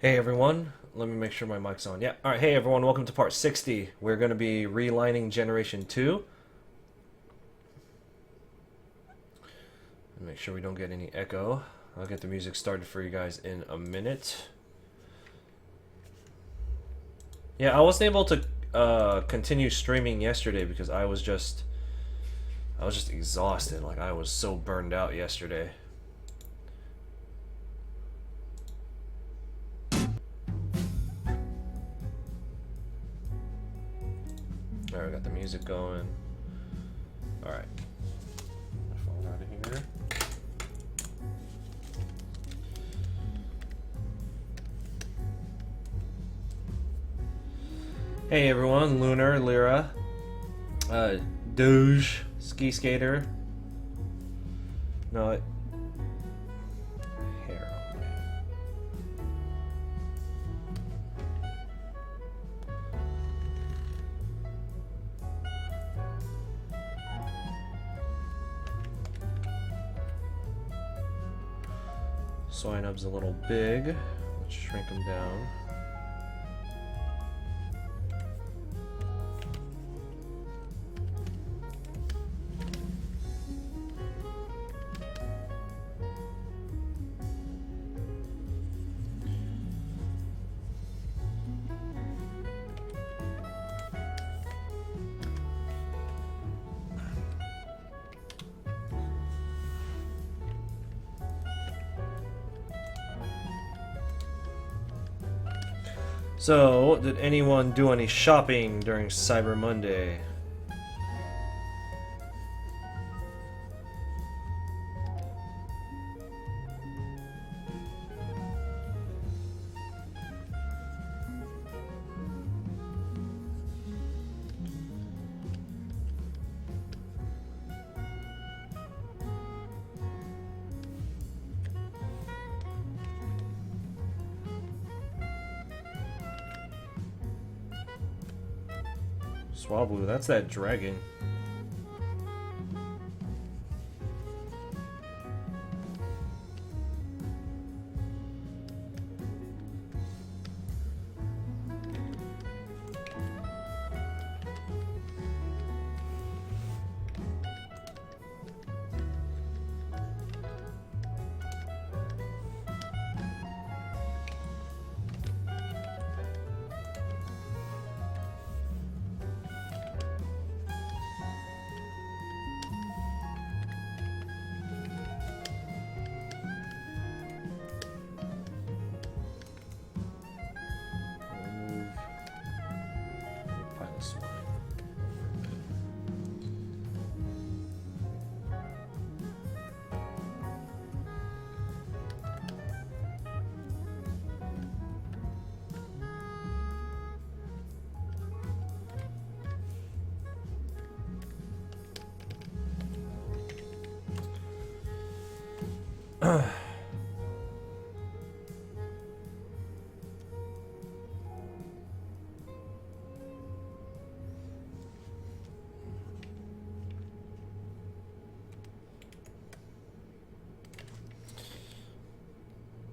Hey everyone, let me make sure my mic's on. Yeah, alright, hey everyone, welcome to part 60. We're going to be relining Generation 2. Make sure we don't get any echo. I'll get the music started for you guys in a minute. Yeah, I wasn't able to continue streaming yesterday because I was just exhausted. Like, I was so burned out yesterday. Alright, we got the music going. Alright. My phone out of here. Hey everyone, Lunar, Lyra, Doge, Ski Skater. No, hair. Soy nub's a little big. Let's shrink him down. So, did anyone do any shopping during Cyber Monday? Swablu, that's that dragon.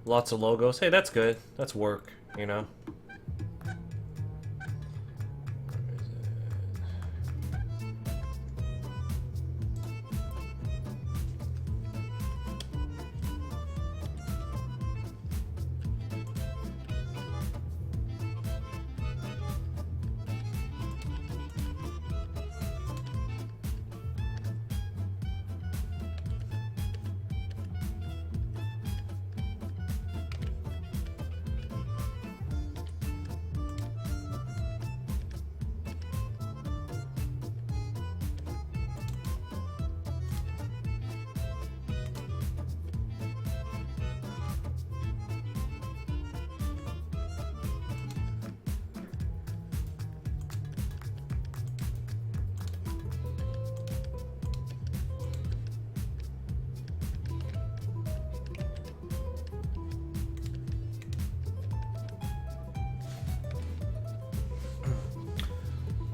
Lots of logos. Hey, that's good. That's work, you know?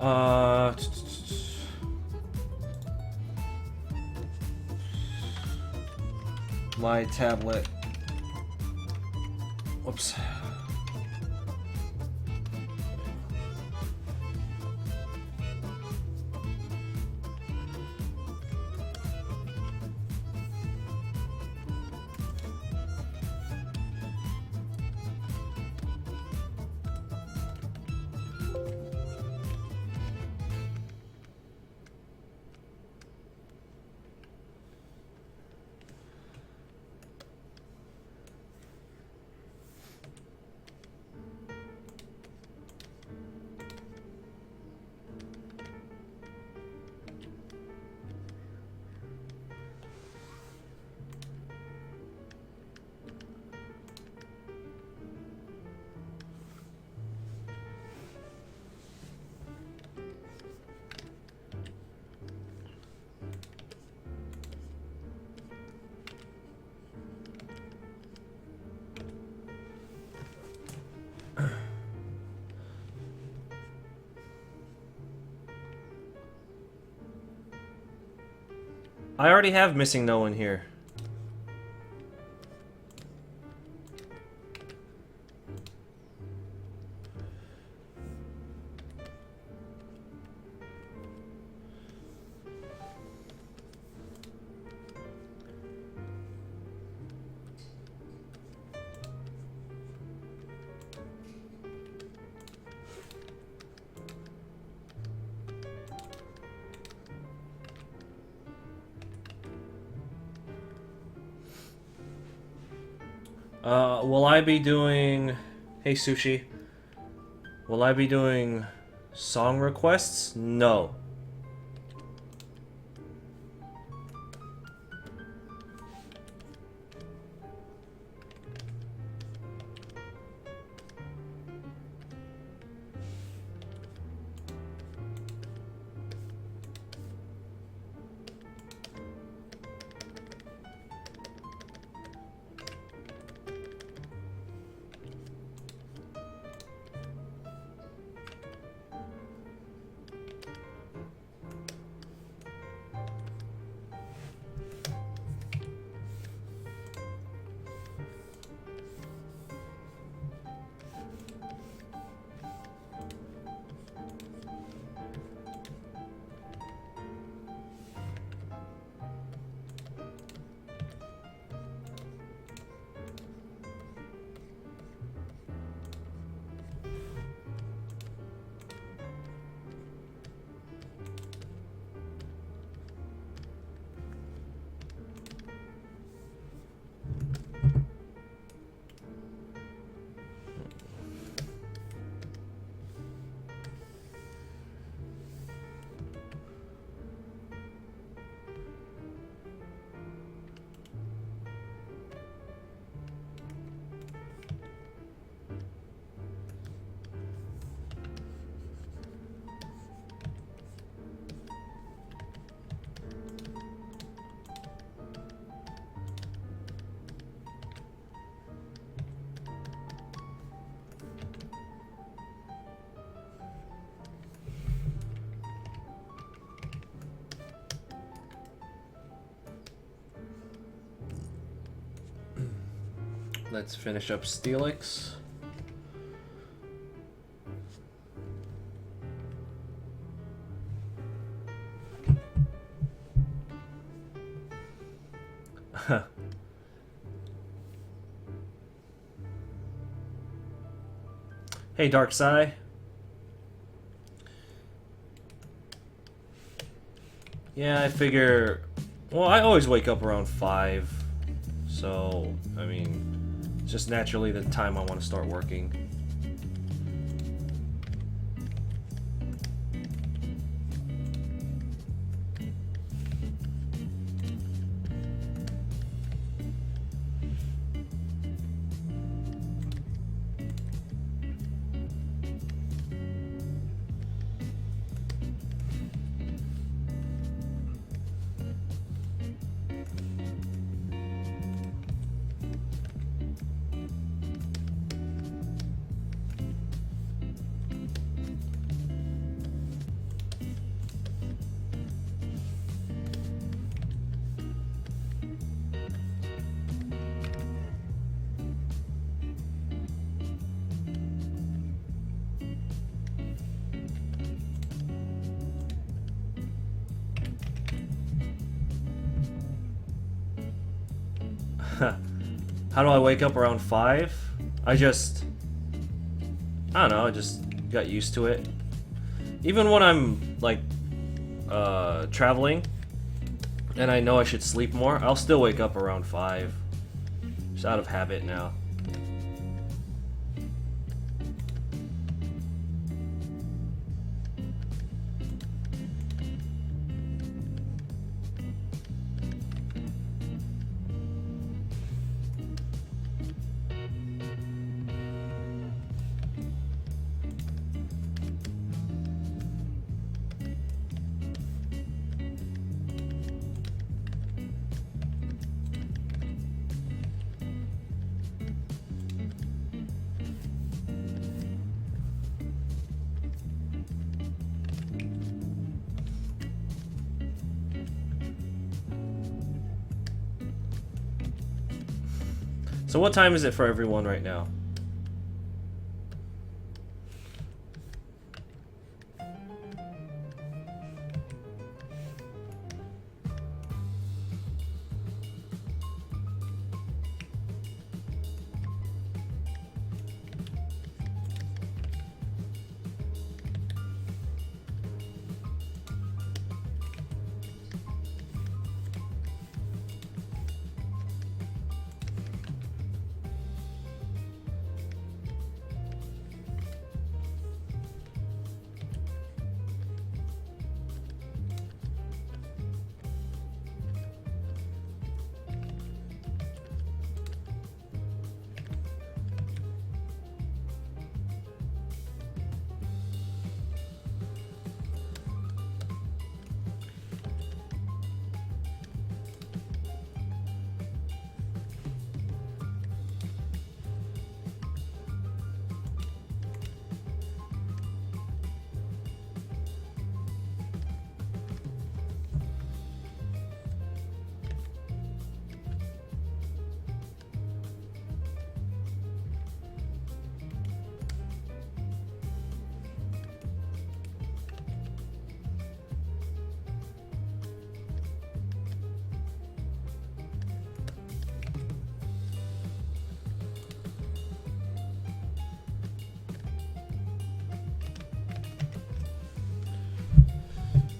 Uh, my tablet. Whoops. I already have missing no in here. Will I be doing... Hey, Sushi. Will I be doing song requests? No. Let's finish up Steelix. Hey, Darkside. Yeah, I figure... Well, I always wake up around 5. So, I mean... It's just naturally the time I want to start working. How do I wake up around 5? I don't know, I just got used to it. Even when I'm like traveling and I know I should sleep more, I'll still wake up around 5. Just out of habit now. So what time is it for everyone right now?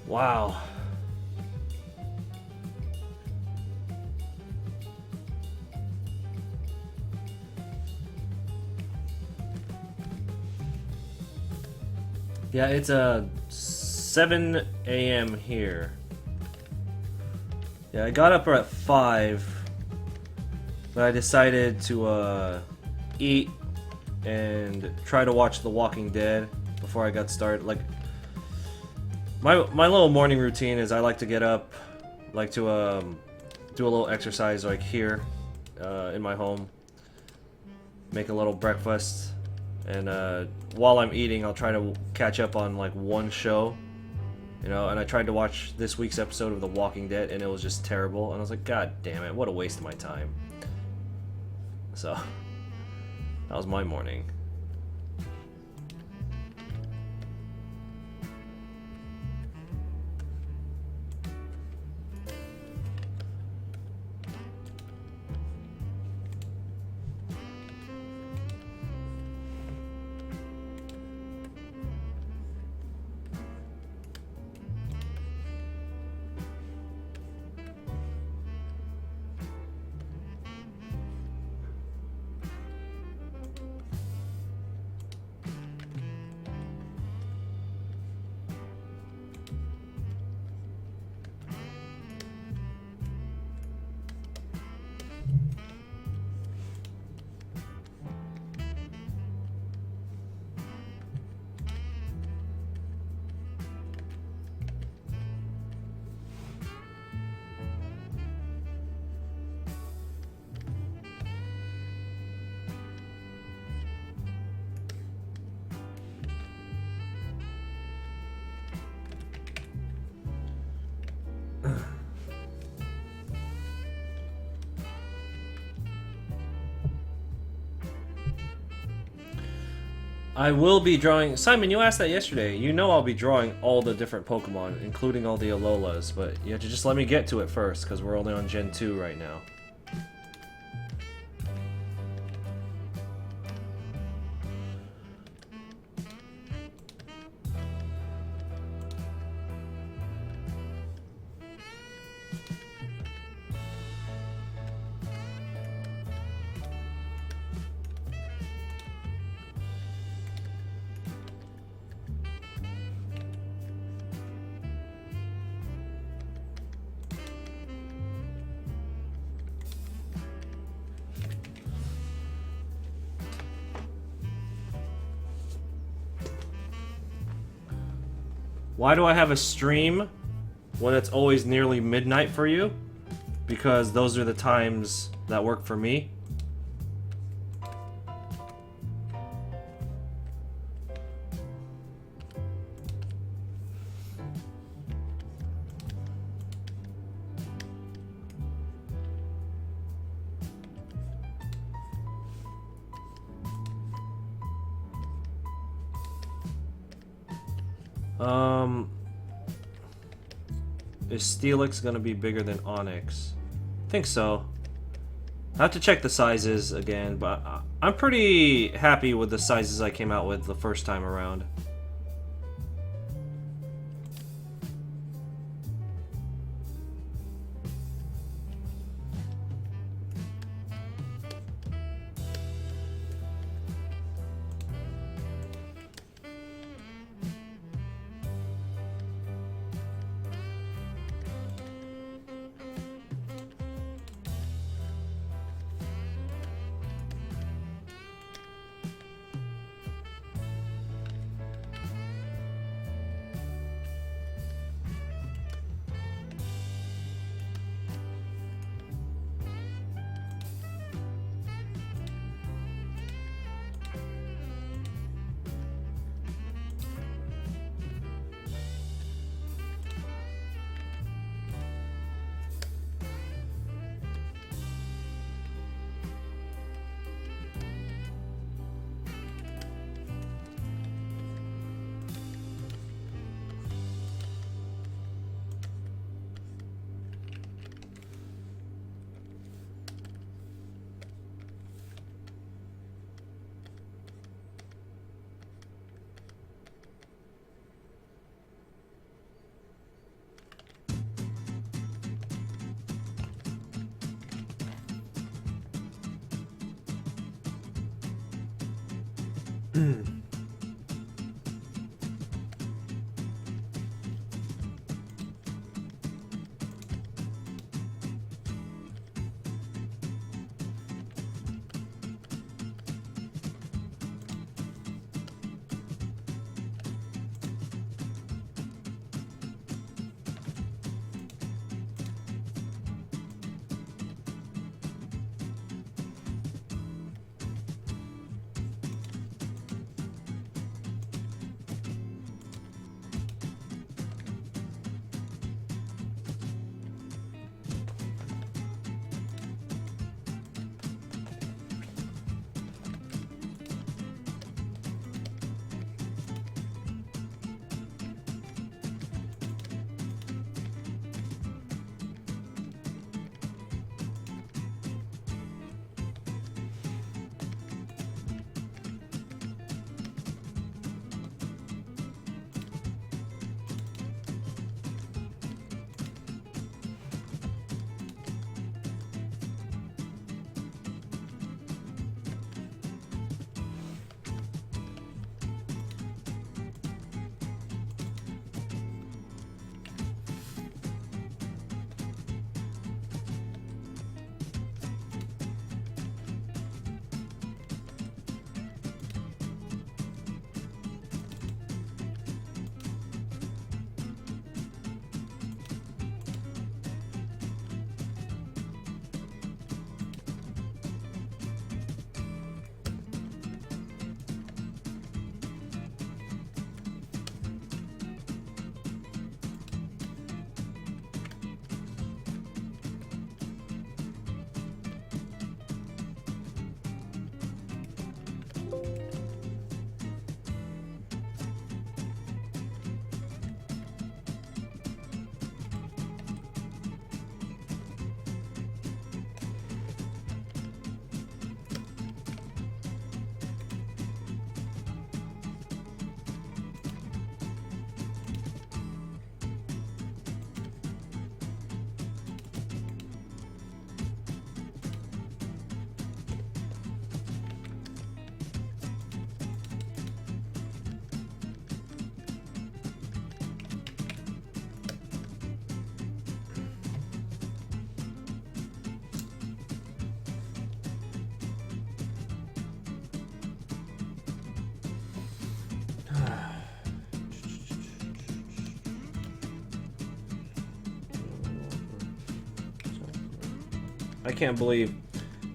Wow. Yeah, it's 7 a.m. here. Yeah, I got up at 5, but I decided to eat and try to watch The Walking Dead before I got started. Like, my little morning routine is I like to get up, like to do a little exercise like here in my home, make a little breakfast, and while I'm eating I'll try to catch up on like one show, you know, and I tried to watch this week's episode of The Walking Dead and it was just terrible, and I was like, God damn it, what a waste of my time. So that was my morning. I will be drawing... Simon, you asked that yesterday. You know I'll be drawing all the different Pokemon, including all the Alolas, but you have to just let me get to it first, because we're only on Gen 2 right now. Why do I have a stream when it's always nearly midnight for you? Because those are the times that work for me. Is Steelix gonna be bigger than Onyx? I think so. I have to check the sizes again, but I'm pretty happy with the sizes I came out with the first time around. I can't believe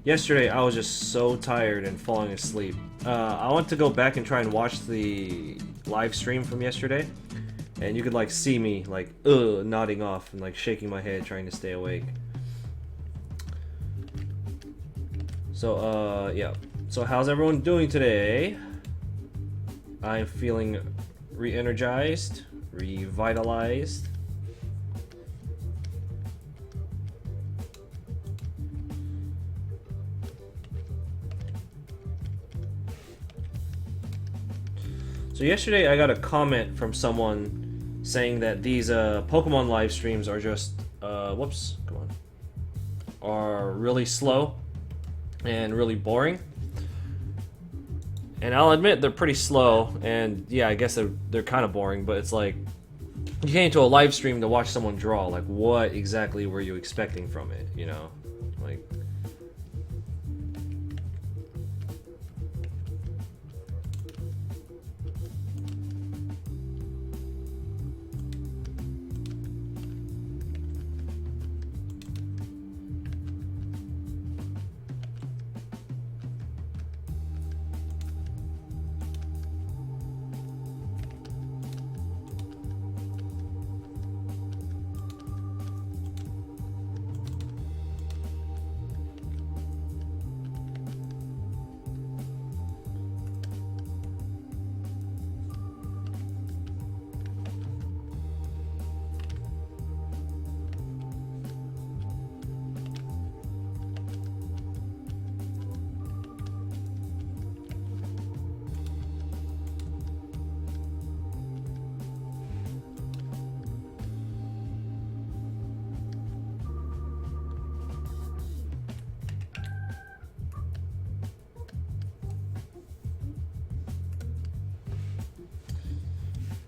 yesterday I was just so tired and falling asleep. I want to go back and try and watch the live stream from yesterday, and you could like see me like nodding off and like shaking my head trying to stay awake. So yeah. So how's everyone doing today? I'm feeling re-energized, revitalized. So yesterday I got a comment from someone saying that these Pokemon live streams are just whoops, come on, are really slow and really boring. And I'll admit they're pretty slow, and yeah, I guess they're kind of boring, but it's like you came to a live stream to watch someone draw. Like, what exactly were you expecting from it? You know, like.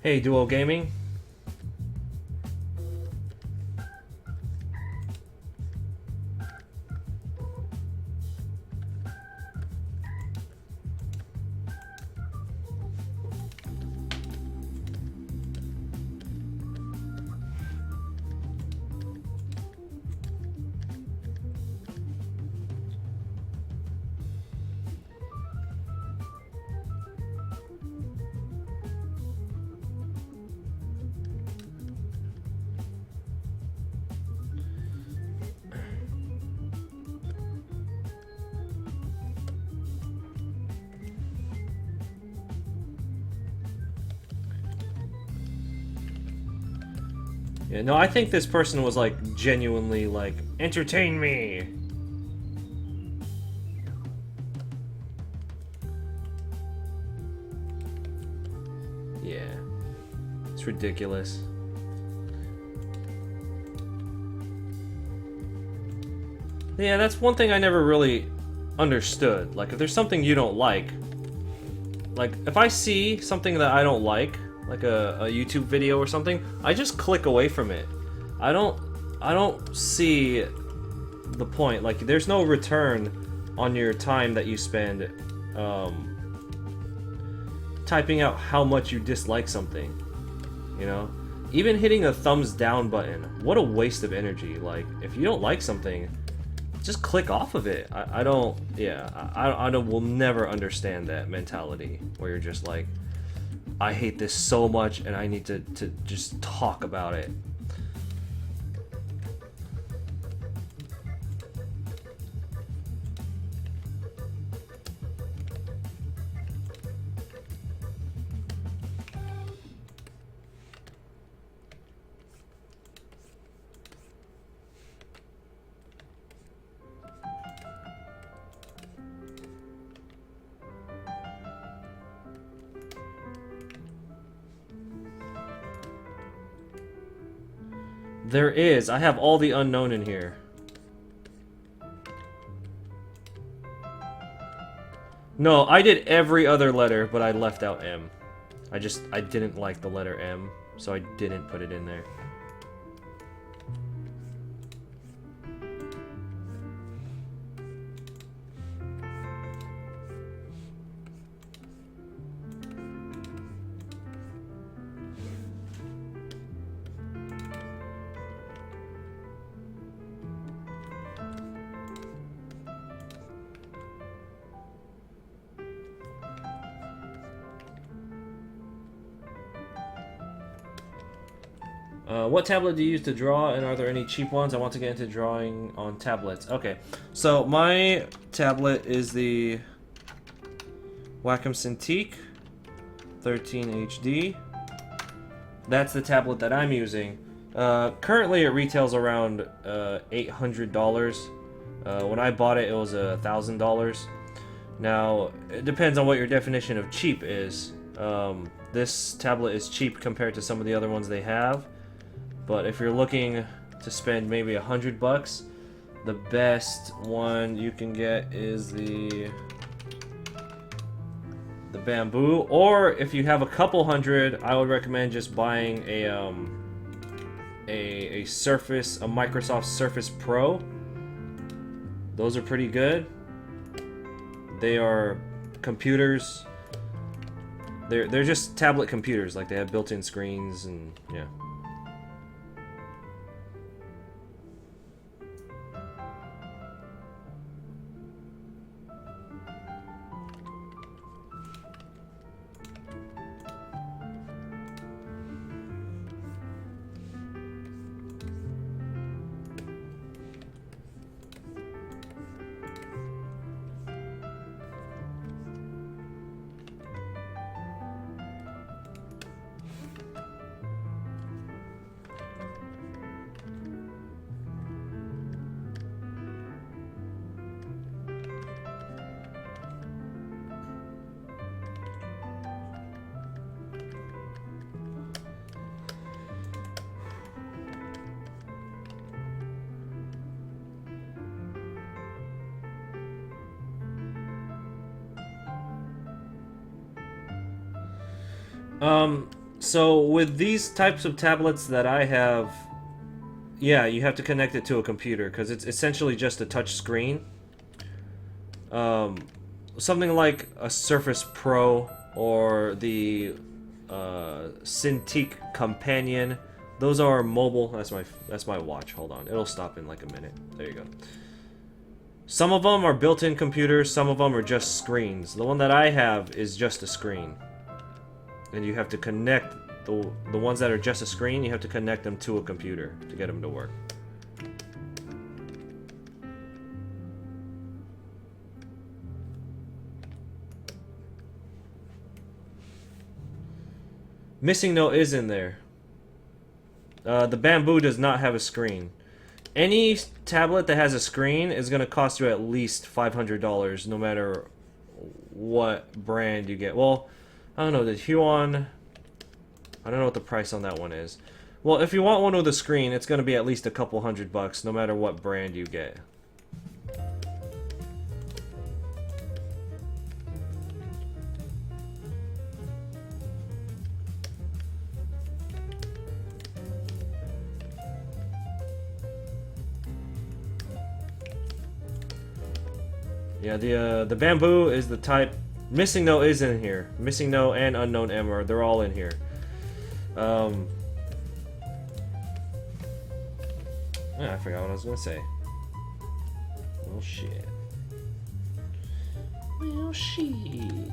Hey, Duo Gaming. Yeah, no, I think this person was like genuinely like, entertain me. Yeah, it's ridiculous. Yeah, that's one thing I never really understood. Like, if there's something you don't like if I see something that I don't like a YouTube video or something, I just click away from it. I don't see the point. Like, there's no return on your time that you spend typing out how much you dislike something. You know? Even hitting a thumbs down button, what a waste of energy. Like, if you don't like something, just click off of it. I don't will never understand that mentality where you're just like, I hate this so much and I need to just talk about it. There is. I have all the unknown in here. No, I did every other letter, but I left out M. I didn't like the letter M, so I didn't put it in there. What tablet do you use to draw, and are there any cheap ones? I want to get into drawing on tablets. Okay, so my tablet is the Wacom Cintiq 13 HD. That's the tablet that I'm using. Currently, it retails around $800. When I bought it, it was $1,000. Now, it depends on what your definition of cheap is. This tablet is cheap compared to some of the other ones they have. But if you're looking to spend maybe $100, the best one you can get is the Bamboo. Or if you have a couple hundred, I would recommend just buying a Microsoft Surface Pro. Those are pretty good. They are computers. They're just tablet computers. Like, they have built-in screens and yeah. So with these types of tablets that I have, yeah, you have to connect it to a computer because it's essentially just a touch screen. Something like a Surface Pro or the Cintiq Companion. Those are mobile. That's my watch. Hold on, it'll stop in like a minute. There you go. Some of them are built-in computers. Some of them are just screens. The one that I have is just a screen. And you have to connect the ones that are just a screen, you have to connect them to a computer to get them to work. Missing Note is in there. The Bamboo does not have a screen. Any tablet that has a screen is going to cost you at least $500, no matter what brand you get. Well, I don't know, the Huon, I don't know what the price on that one is. Well, if you want one with a screen, it's going to be at least a couple $100, no matter what brand you get. Yeah, the Bamboo is the type. Missing Note is in here. Missing Note and Unknown M, they're all in here. Yeah, I forgot what I was gonna say. Well, shit. Well, shit.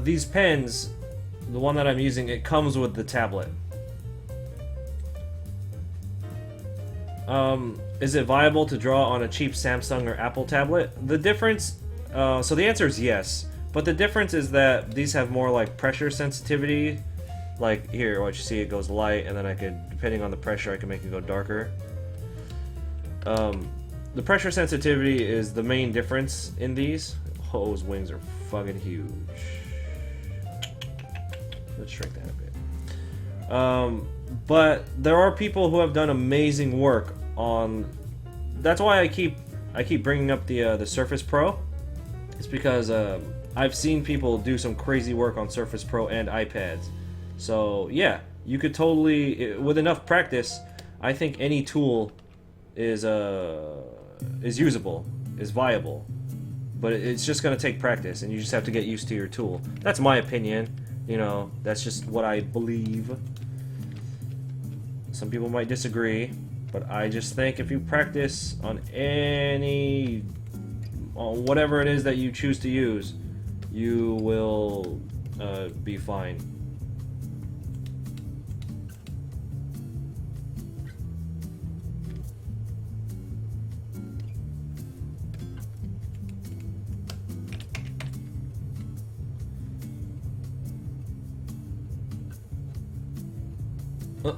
These pens, the one that I'm using, it comes with the tablet. Is it viable to draw on a cheap Samsung or Apple tablet? The difference, so the answer is yes, but the difference is that these have more like pressure sensitivity. Like here, what you see, it goes light, and then I could, depending on the pressure, I can make it go darker. The pressure sensitivity is the main difference in these. Oh, those wings are fucking huge. Let's shrink that a bit. But there are people who have done amazing work on. That's why I keep bringing up the Surface Pro. It's because I've seen people do some crazy work on Surface Pro and iPads. So yeah, you could totally, with enough practice, I think any tool is usable, is viable. But it's just gonna take practice, and you just have to get used to your tool. That's my opinion. You know, that's just what I believe. Some people might disagree, but I just think if you practice on whatever it is that you choose to use, you will be fine.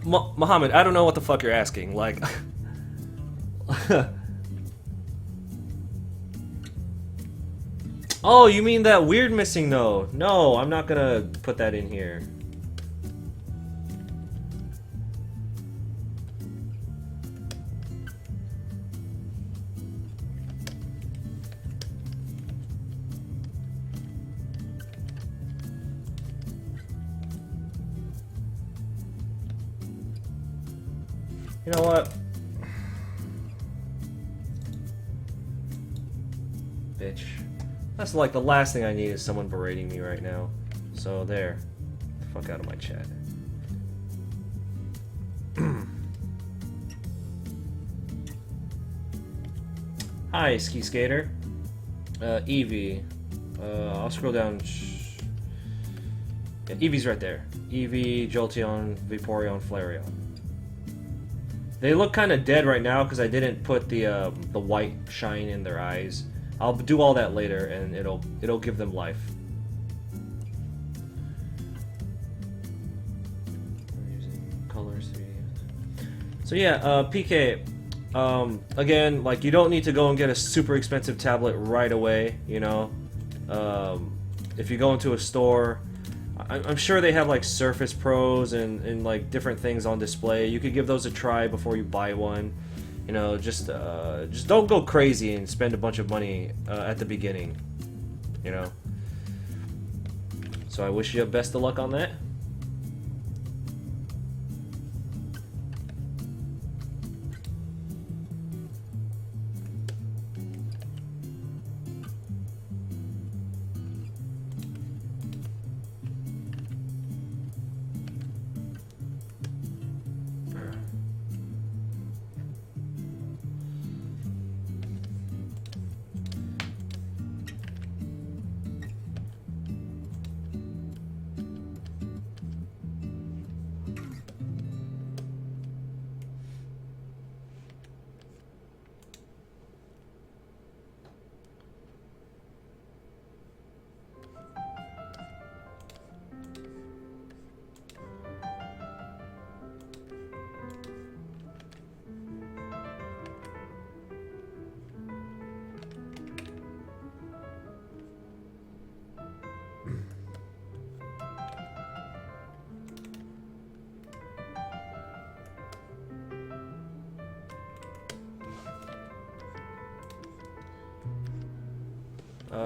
Muhammad, I don't know what the fuck you're asking. Like, oh, you mean that weird missing node? No, I'm not gonna put that in here. You know what? Bitch. That's like the last thing I need is someone berating me right now. So there. Get the fuck out of my chat. Hi, Ski Skater. Eevee. I'll scroll down. Yeah, Eevee's right there. Eevee, Jolteon, Vaporeon, Flareon. They look kind of dead right now because I didn't put the white shine in their eyes. I'll do all that later, and it'll give them life. We're using colors. So yeah, PK. Again, like you don't need to go and get a super expensive tablet right away. You know, if you go into a store. I'm sure they have like Surface Pros and like different things on display. You could give those a try before you buy one. You know, just don't go crazy and spend a bunch of money at the beginning. You know. So I wish you best of luck on that.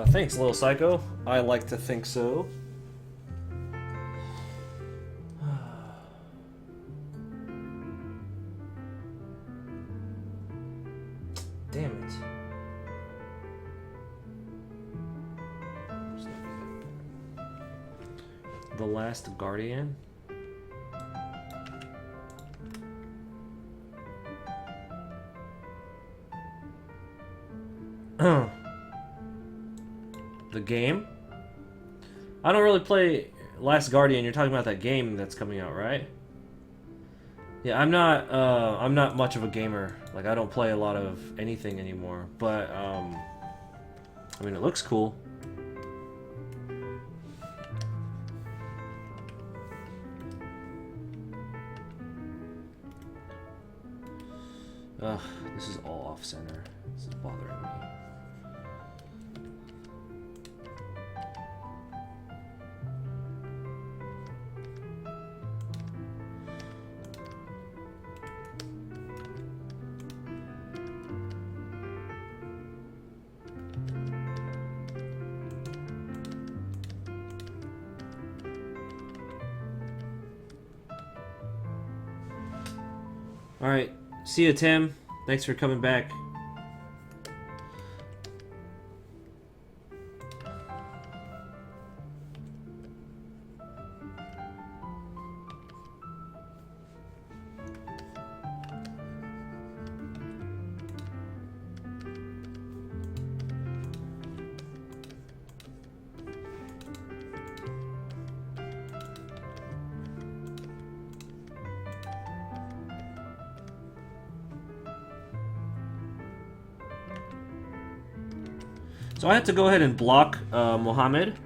Thanks, little psycho. I like to think so. Damn it. The Last Guardian. The game? I don't really play Last Guardian. You're talking about that game that's coming out, right? Yeah, I'm not much of a gamer. Like, I don't play a lot of anything anymore. But I mean, it looks cool. Ugh, this is all off center. This is bothering me. Alright, see ya, Tim. Thanks for coming back. So I had to go ahead and block Mohammed,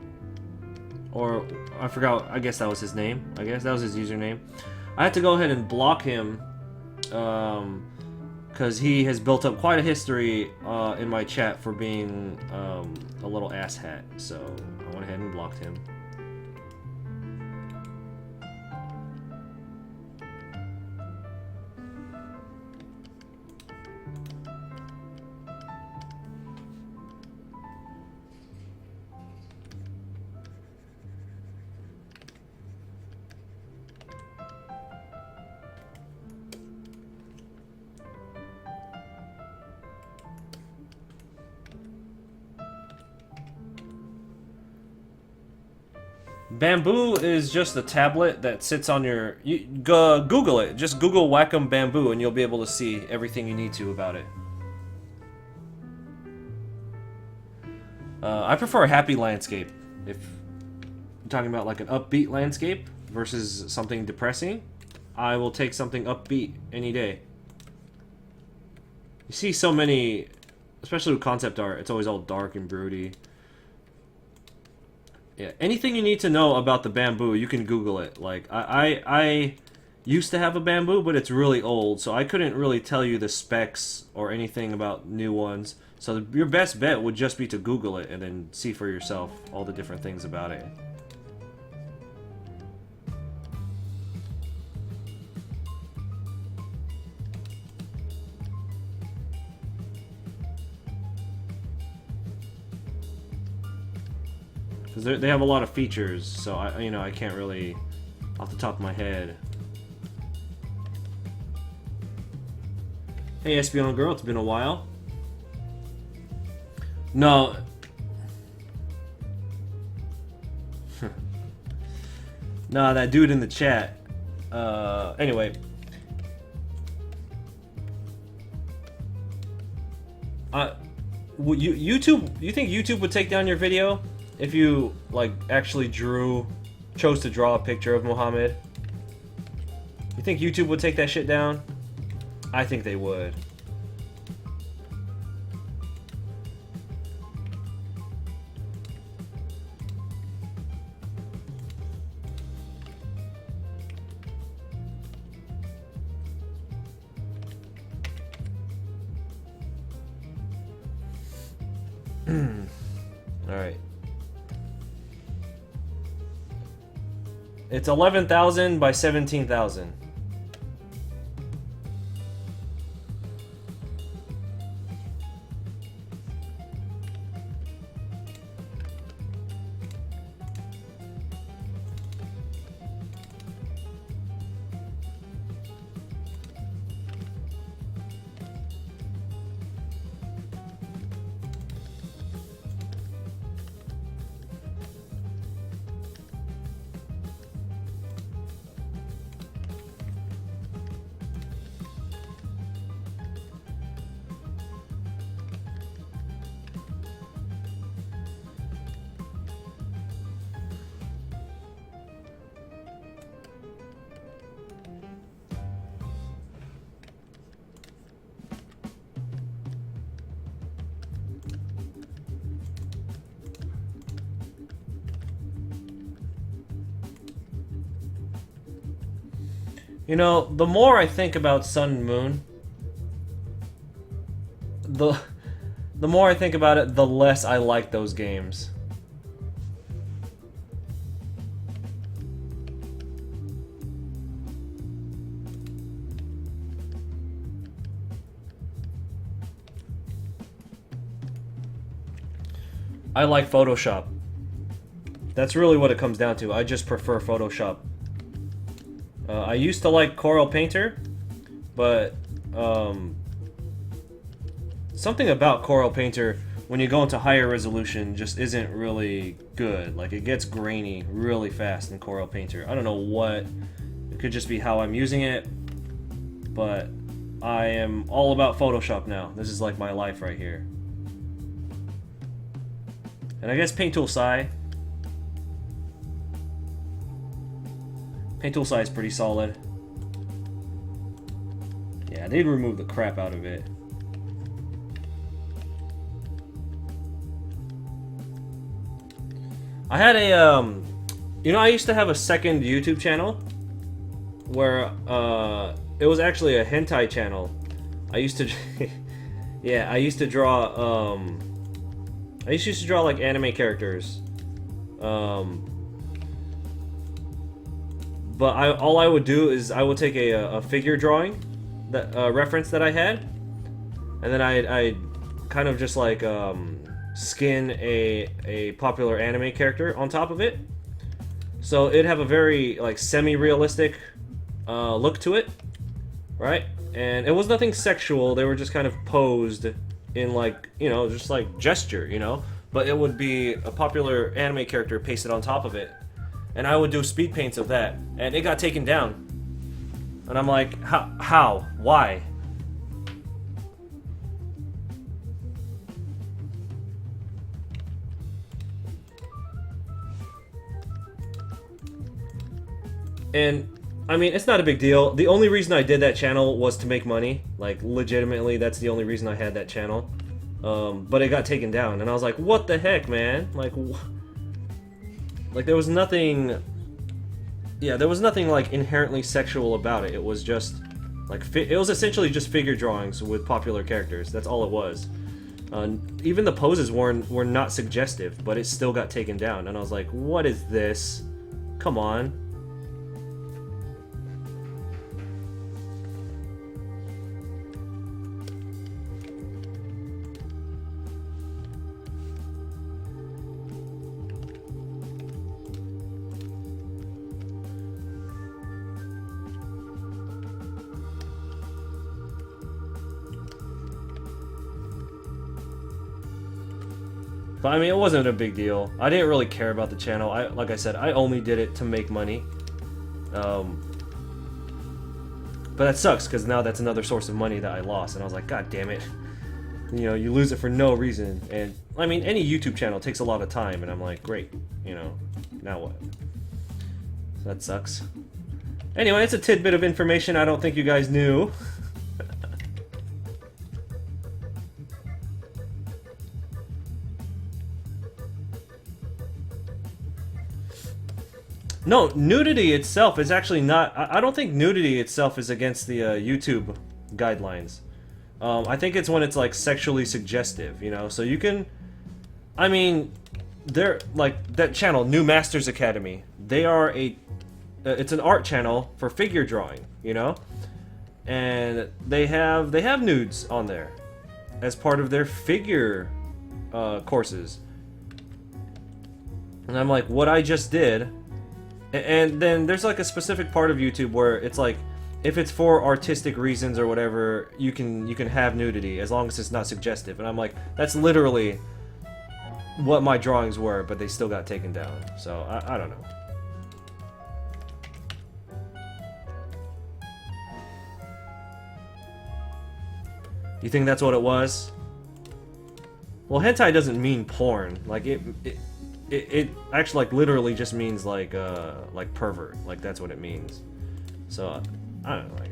or I forgot. I guess that was his name. I guess that was his username. I had to go ahead and block him because he has built up quite a history in my chat for being a little asshat. So I went ahead and blocked him. Bamboo is just a tablet that sits on your... Google it. Just Google Wacom Bamboo and you'll be able to see everything you need to about it. I prefer a happy landscape. If you're talking about like an upbeat landscape versus something depressing, I will take something upbeat any day. You see so many, especially with concept art, it's always all dark and broody. Yeah, anything you need to know about the Bamboo, you can Google it. Like, I used to have a Bamboo, but it's really old, so I couldn't really tell you the specs or anything about new ones. So your best bet would just be to Google it and then see for yourself all the different things about it. Because they have a lot of features, so I can't really, off the top of my head. Hey, Espeon girl, it's been a while. No. Nah, that dude in the chat. Anyway. YouTube, you think YouTube would take down your video if you, like, actually chose to draw a picture of Mohammed? You think YouTube would take that shit down? I think they would. Alright. It's 11,000 by 17,000. You know, the more I think about Sun and Moon, the more I think about it, the less I like those games. I like Photoshop. That's really what it comes down to. I just prefer Photoshop. I used to like Coral Painter, but something about Corel Painter when you go into higher resolution just isn't really good. Like, it gets grainy really fast in Corel Painter. I don't know what. It could just be how I'm using it, but I am all about Photoshop now. This is like my life right here. And I guess Paint Tool Psi. Paint Tool Psi is pretty solid. Yeah, they'd remove the crap out of it. I had a, you know, I used to have a second YouTube channel where, it was actually a hentai channel. I used to, yeah, I used to draw, I used to draw like anime characters. But all I would do is I would take a figure drawing, that reference that I had, and then I kind of just like skin a popular anime character on top of it, so it'd have a very like semi-realistic look to it, right? And it was nothing sexual. They were just kind of posed in like, you know, just like gesture, you know, but it would be a popular anime character pasted on top of it. And I would do speed paints of that, and it got taken down. And I'm like, how? Why? And, I mean, it's not a big deal. The only reason I did that channel was to make money. Like, legitimately, that's the only reason I had that channel. But it got taken down, and I was like, what the heck, man? Like, there was nothing... Yeah, there was nothing, like, inherently sexual about it. It was just, like, it was essentially just figure drawings with popular characters. That's all it was. Even the poses were not suggestive, but it still got taken down. And I was like, what is this? Come on. But I mean, it wasn't a big deal. I didn't really care about the channel. Like I said, I only did it to make money. But that sucks, because now that's another source of money that I lost. And I was like, God damn it. You know, you lose it for no reason. And, I mean, any YouTube channel takes a lot of time. And I'm like, great. You know, now what? So that sucks. Anyway, it's a tidbit of information I don't think you guys knew. No, nudity itself is actually not... I don't think nudity itself is against the YouTube guidelines. I think it's when it's, like, sexually suggestive, you know? So you can... I mean, they're, like, that channel, New Masters Academy, they are a... it's an art channel for figure drawing, you know? And they have nudes on there as part of their figure courses. And I'm like, what I just did... And then there's like a specific part of YouTube where it's like, if it's for artistic reasons or whatever, you can have nudity as long as it's not suggestive. And I'm like, that's literally what my drawings were, but they still got taken down. So I don't know. You think that's what it was? Well, hentai doesn't mean porn. Like it actually like literally just means like pervert, like that's what it means. So I don't know, like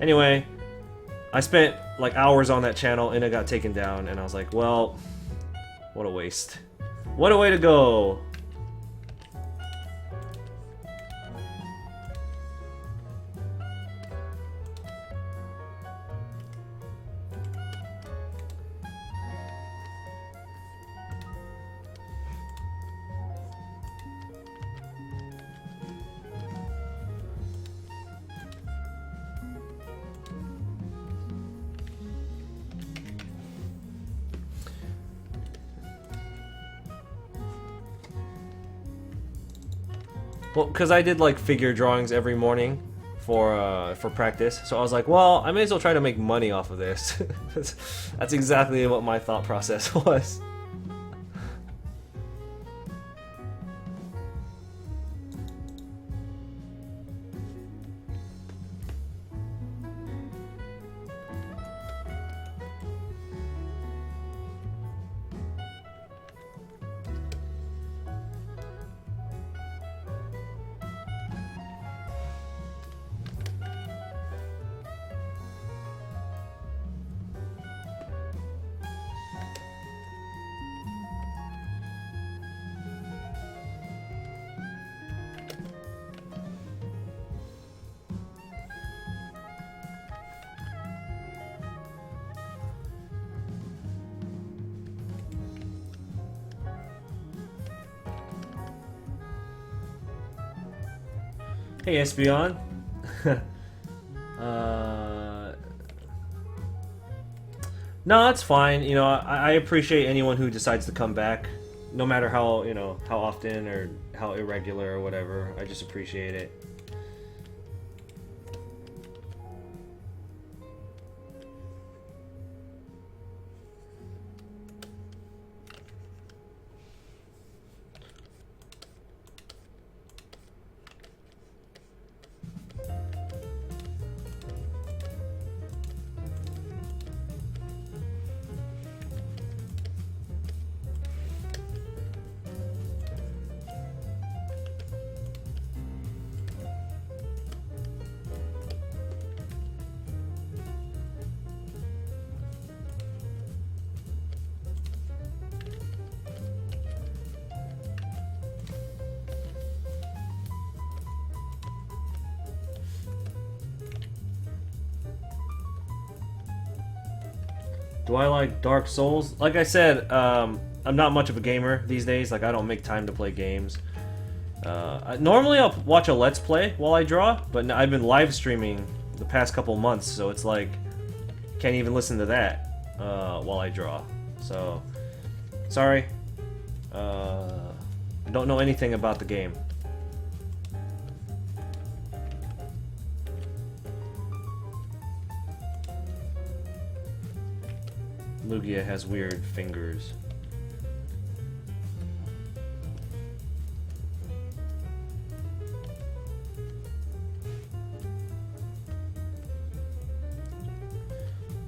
anyway, I spent like hours on that channel and it got taken down, and I was like, well, what a waste. What a way to go. Well, because I did like figure drawings every morning for practice. So I was like, well, I may as well try to make money off of this. That's exactly what my thought process was. Hey, Espeon. No, that's fine. You know, I appreciate anyone who decides to come back, no matter how, you know, how often or how irregular or whatever. I just appreciate it. Do I like Dark Souls? Like I said, I'm not much of a gamer these days. Like, I don't make time to play games. Normally I'll watch a Let's Play while I draw, but I've been live streaming the past couple months, so it's like, can't even listen to that while I draw. So, sorry. Don't know anything about the game. Lugia has weird fingers.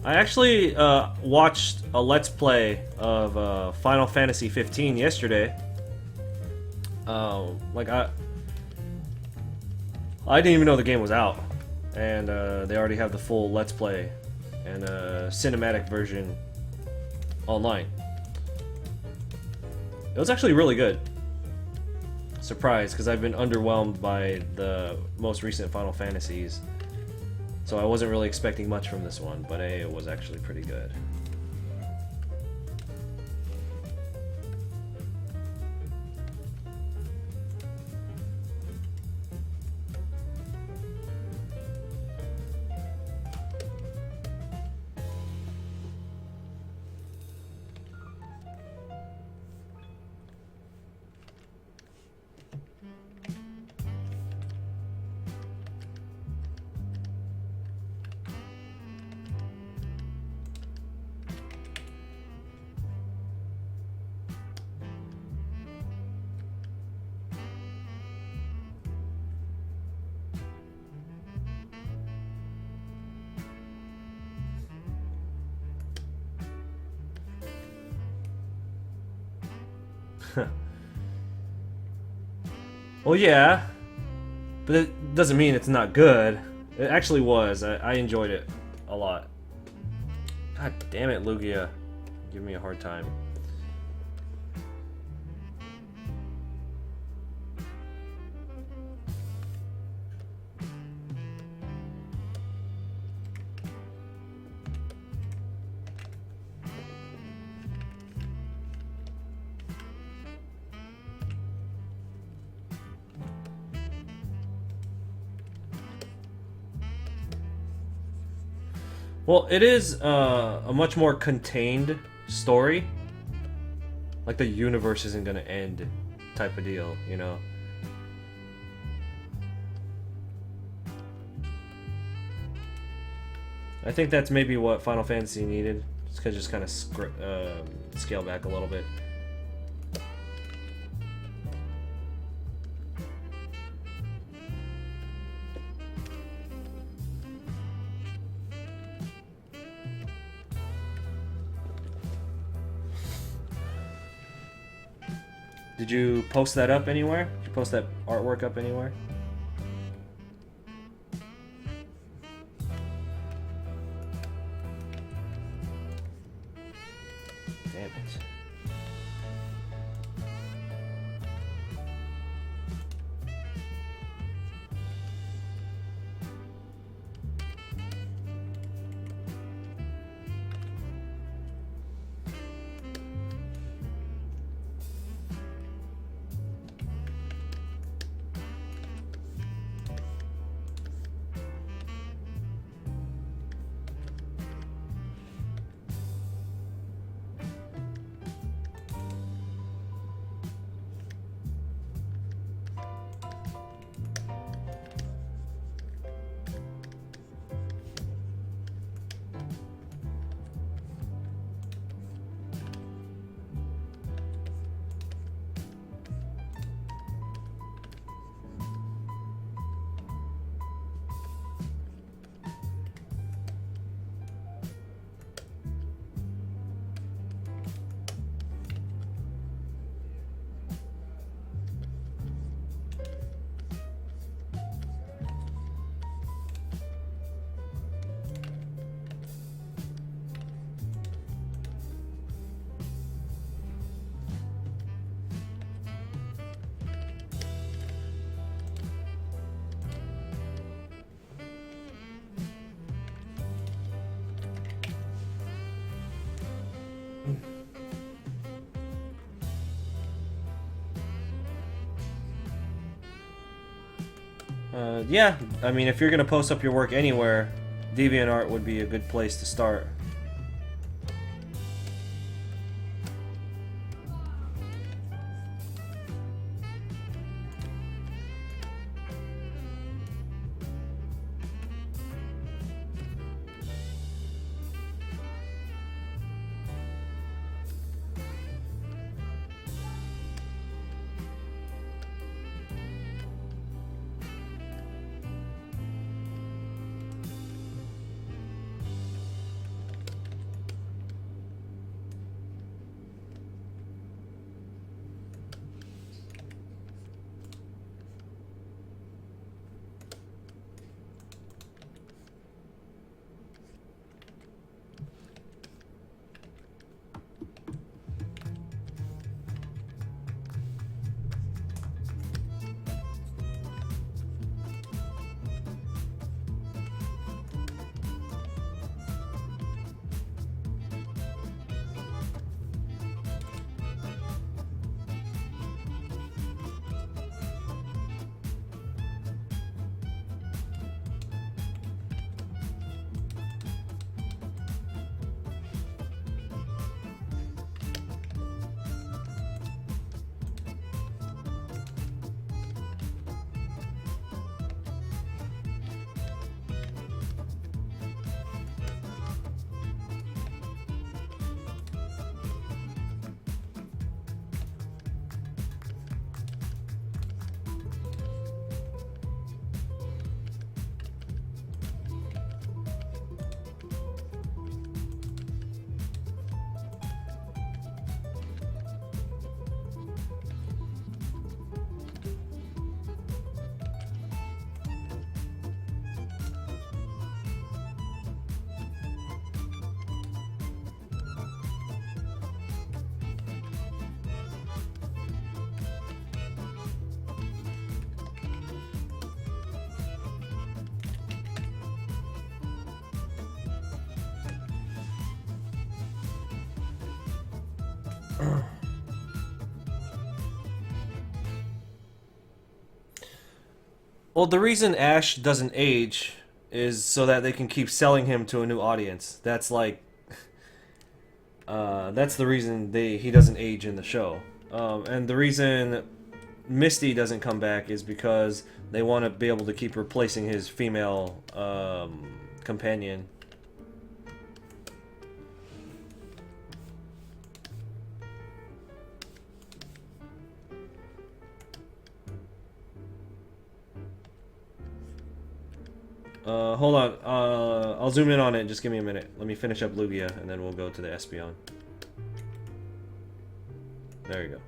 I actually watched a Let's Play of Final Fantasy 15 yesterday. Like I didn't even know the game was out, and they already have the full Let's Play and cinematic version online. It was actually really good. Surprised, because I've been underwhelmed by the most recent Final Fantasies. So I wasn't really expecting much from this one, but it was actually pretty good. Well, yeah, but it doesn't mean it's not good. It actually was. I enjoyed it a lot. God damn it, Lugia. Give me a hard time. Well, it is a much more contained story. Like, the universe isn't gonna end type of deal, you know? I think that's maybe what Final Fantasy needed. Just kind of scale back a little bit. Did you post that up anywhere? Did you post that artwork up anywhere? Damn it. Yeah, I mean, if you're gonna post up your work anywhere, DeviantArt would be a good place to start. Well, the reason Ash doesn't age is so that they can keep selling him to a new audience. That's like, that's the reason he doesn't age in the show. And the reason Misty doesn't come back is because they want to be able to keep replacing his female companion. Hold on. I'll zoom in on it. Just give me a minute. Let me finish up Lugia, and then we'll go to the Espeon. There you go.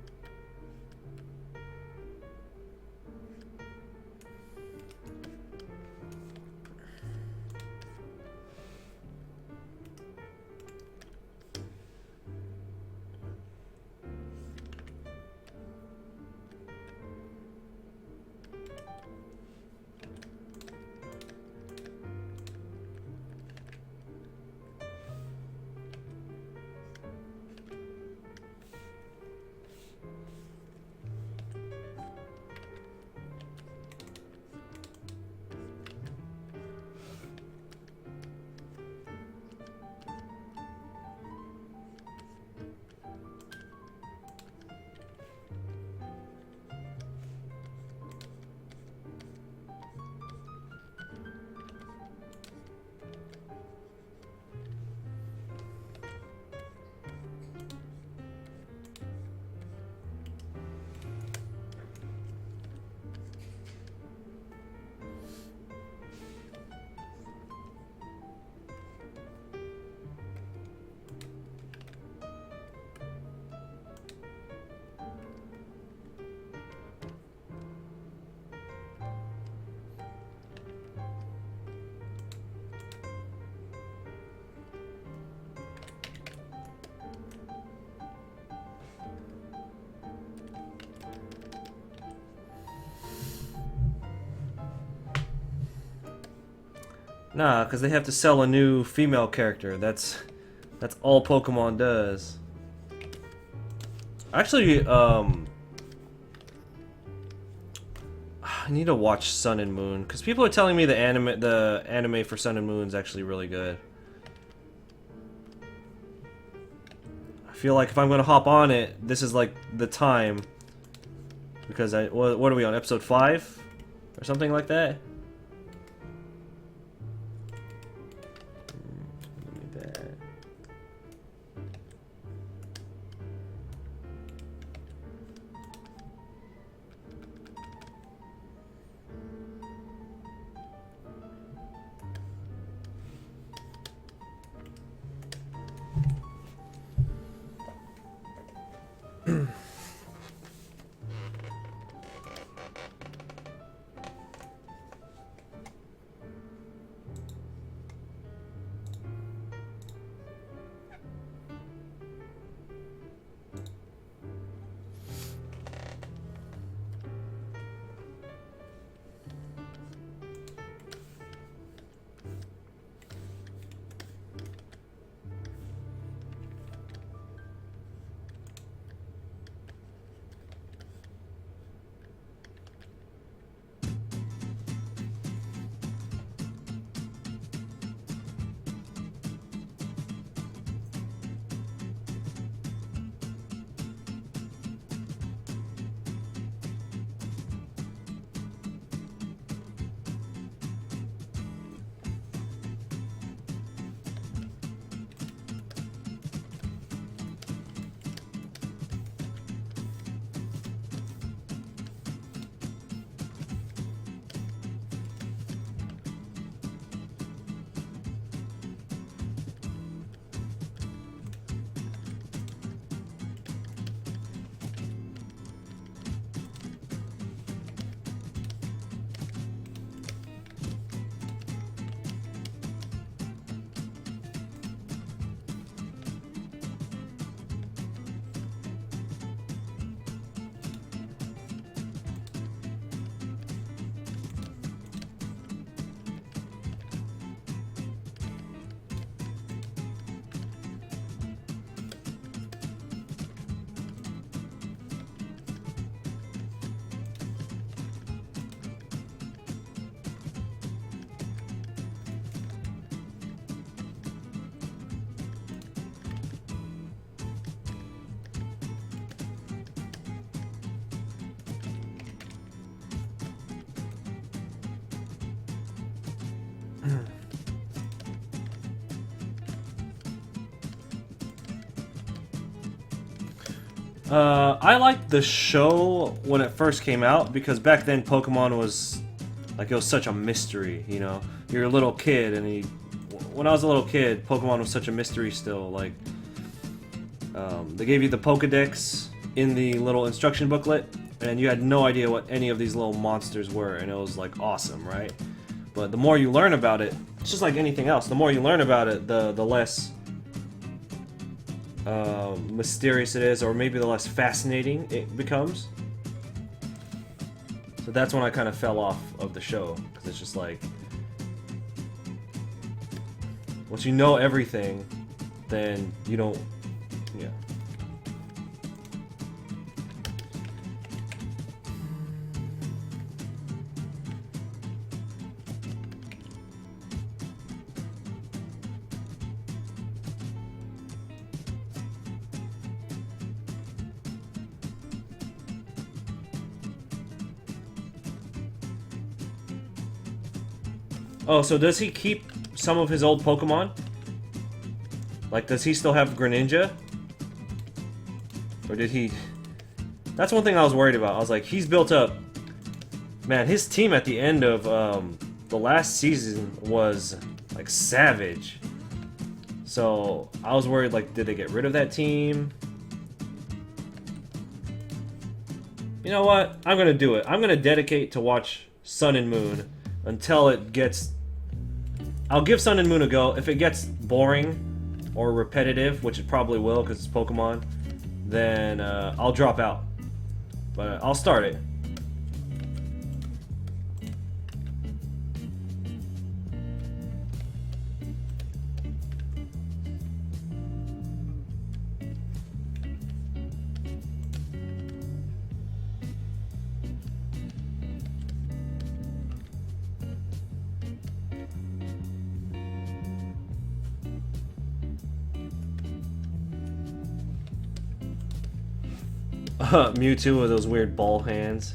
Nah, because they have to sell a new female character. That's all Pokemon does. Actually, I need to watch Sun and Moon because people are telling me the anime for Sun and Moon is actually really good. I feel like if I'm gonna hop on it, this is like the time because what are we on, episode 5 or something like that? I liked the show when it first came out because back then Pokemon was like, it was such a mystery, you know. you're a little kid, and when I was a little kid, Pokemon was such a mystery still. Like, they gave you the Pokedex in the little instruction booklet, and you had no idea what any of these little monsters were, and it was like awesome, right? But the more you learn about it, it's just like anything else. The more you learn about it, the less mysterious it is, or maybe the less fascinating it becomes. So that's when I kind of fell off of the show, because it's just like, once you know everything, then you don't, yeah. Oh, so does he keep some of his old Pokemon? Like, does he still have Greninja? Or did he... That's one thing I was worried about. I was like, he's built up... Man, his team at the end of the last season was, like, savage. So, I was worried, like, did they get rid of that team? You know what? I'm gonna do it. I'm gonna dedicate to watch Sun and Moon until it gets... I'll give Sun and Moon a go. If it gets boring or repetitive, which it probably will because it's Pokemon, then I'll drop out. But I'll start it. Mewtwo with those weird ball hands.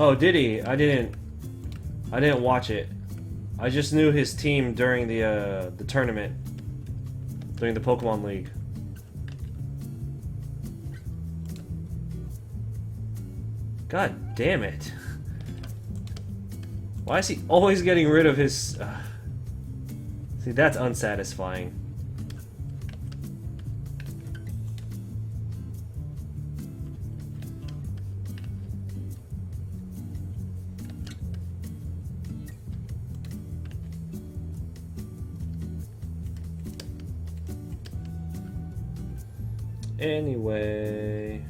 Oh, did he? I didn't watch it. I just knew his team during the tournament, during the Pokemon League. God damn it! Why is he always getting rid of his? See, that's unsatisfying. Anyway,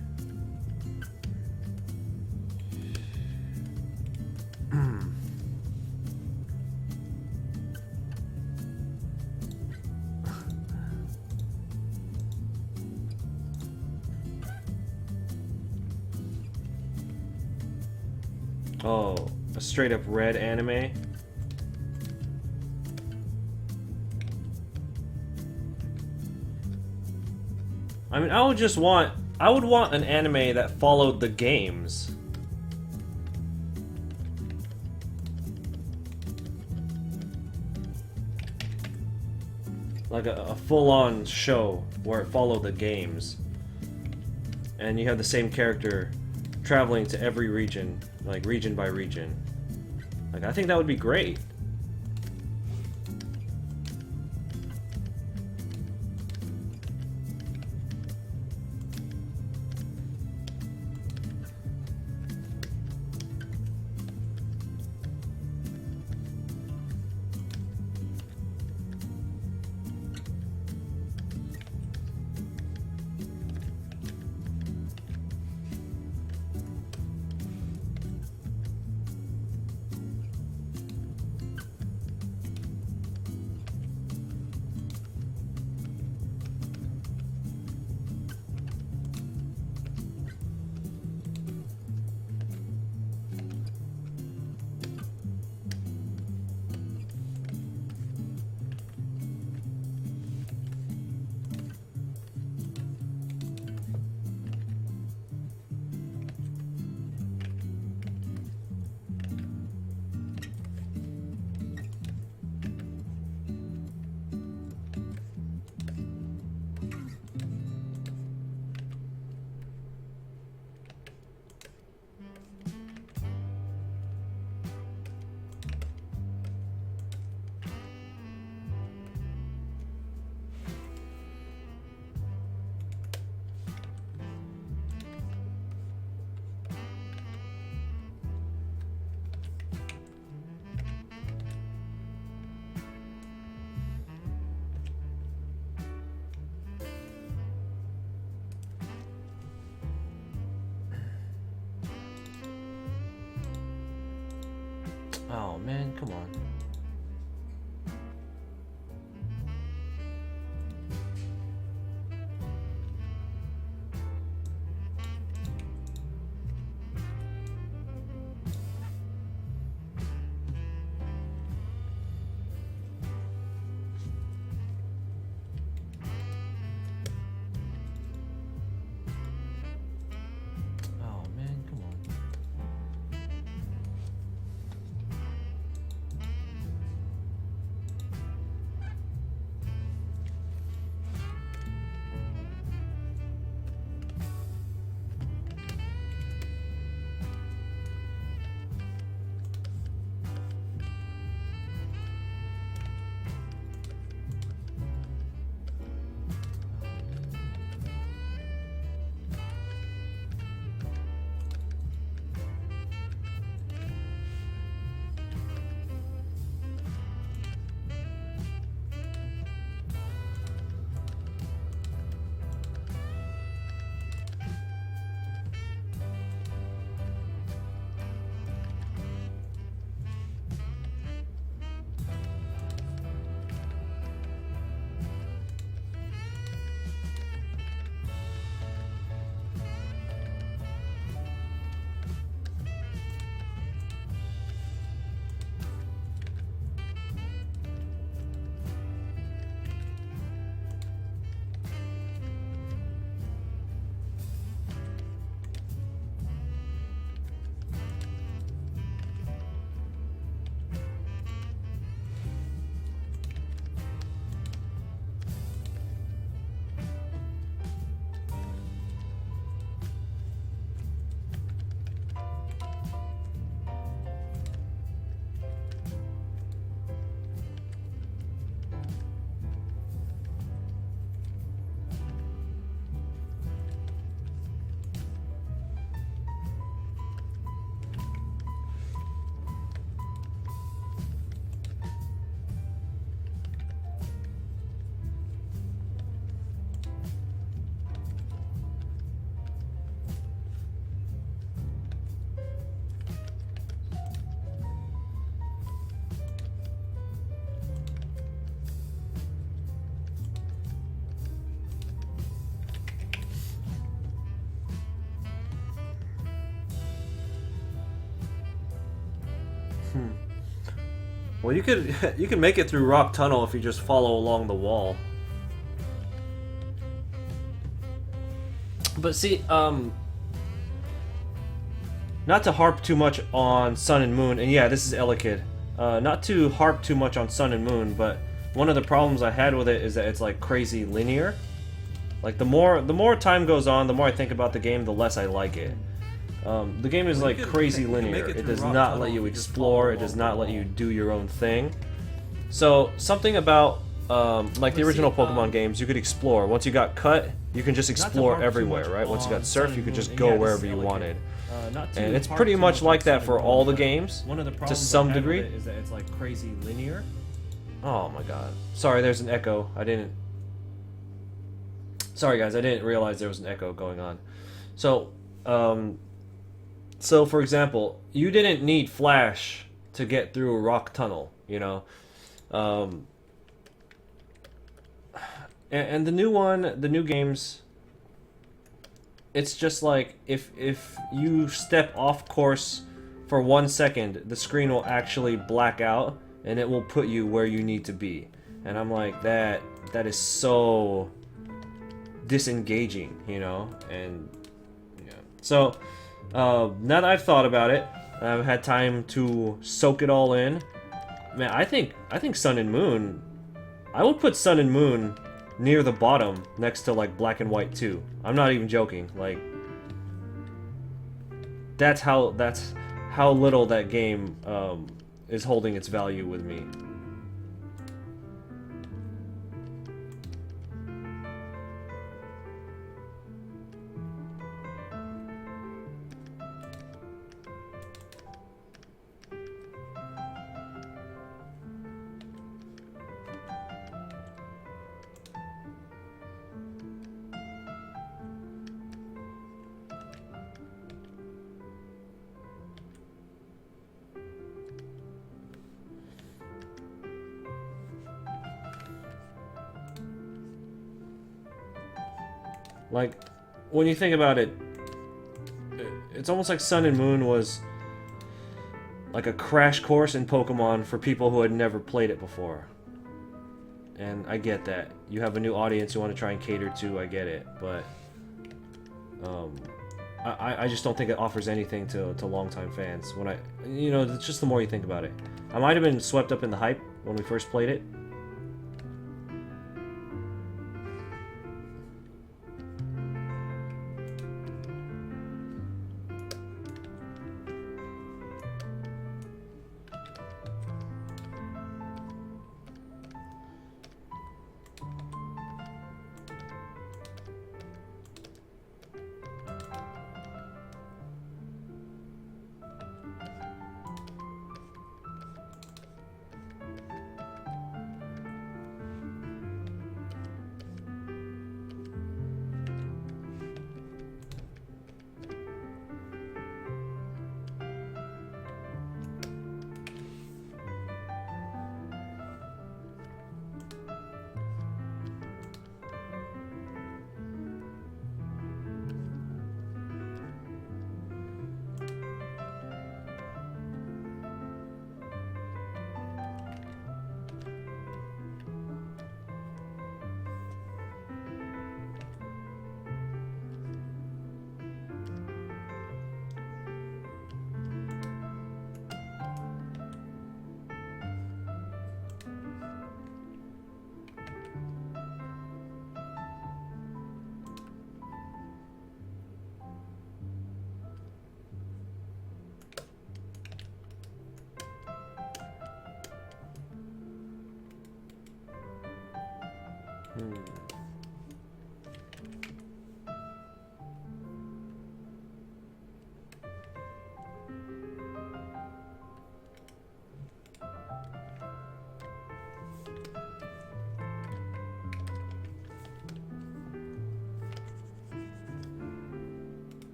oh, a straight up red anime. I mean, I would want an anime that followed the games. Like a full-on show where it followed the games. And you have the same character traveling to every region, like region by region. Like, I think that would be great. Oh man, come on. Oh man, come on. Well, you could make it through Rock Tunnel if you just follow along the wall. But see, not to harp too much on Sun and Moon, and yeah, this is Elekid. Not to harp too much on Sun and Moon, but one of the problems I had with it is that it's like crazy linear. Like the more time goes on, the more I think about the game, the less I like it. The game is like crazy linear. It does not let you explore. It does not let you do your own thing. So something about like the original Pokemon games, you could explore. Once you got cut, you can just explore everywhere, right? Once you got Surf, you could just go wherever you wanted. And it's pretty much like that for all the games, to some degree. Is that it's like crazy linear. Oh my god. Sorry, there's an echo. Sorry guys, I didn't realize there was an echo going on. So, so for example, you didn't need Flash to get through a rock tunnel, you know? And the new games, it's just like if you step off course for 1 second, the screen will actually black out and it will put you where you need to be. And I'm like, that is so disengaging, you know? And yeah. So now that I've thought about it, I've had time to soak it all in. Man, I think Sun and Moon, I would put Sun and Moon near the bottom next to like Black and White 2. I'm not even joking. Like that's how little that game is holding its value with me. Like, when you think about it, it's almost like Sun and Moon was like a crash course in Pokemon for people who had never played it before. And I get that. You have a new audience you want to try and cater to, I get it. But I just don't think it offers anything to longtime fans. When you know, it's just the more you think about it. I might have been swept up in the hype when we first played it.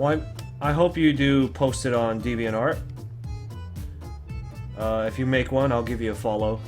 Well, I hope you do post it on DeviantArt. If you make one, I'll give you a follow.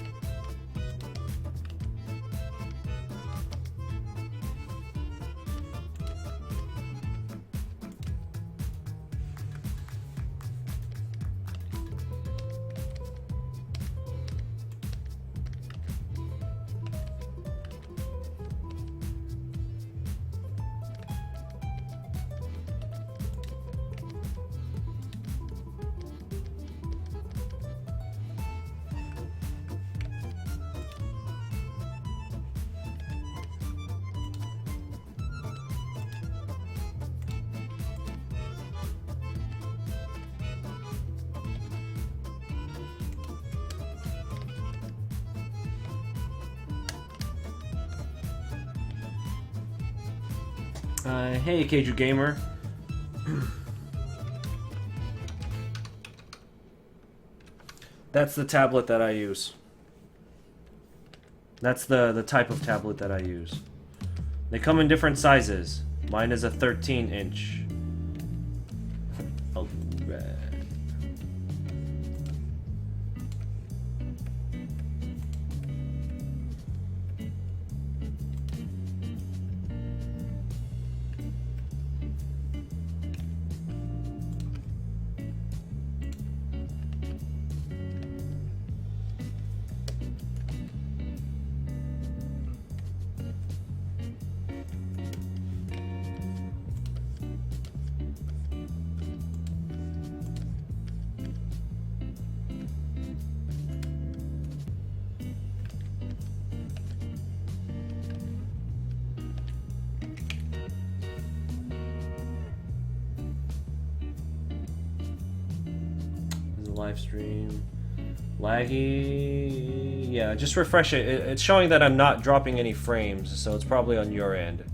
Hey, Keiju Gamer. That's the tablet that I use. That's the type of tablet that I use. They come in different sizes. Mine is a 13-inch. Oh, red. Live stream laggy. Yeah, just refresh it. It's showing that I'm not dropping any frames, so it's probably on your end.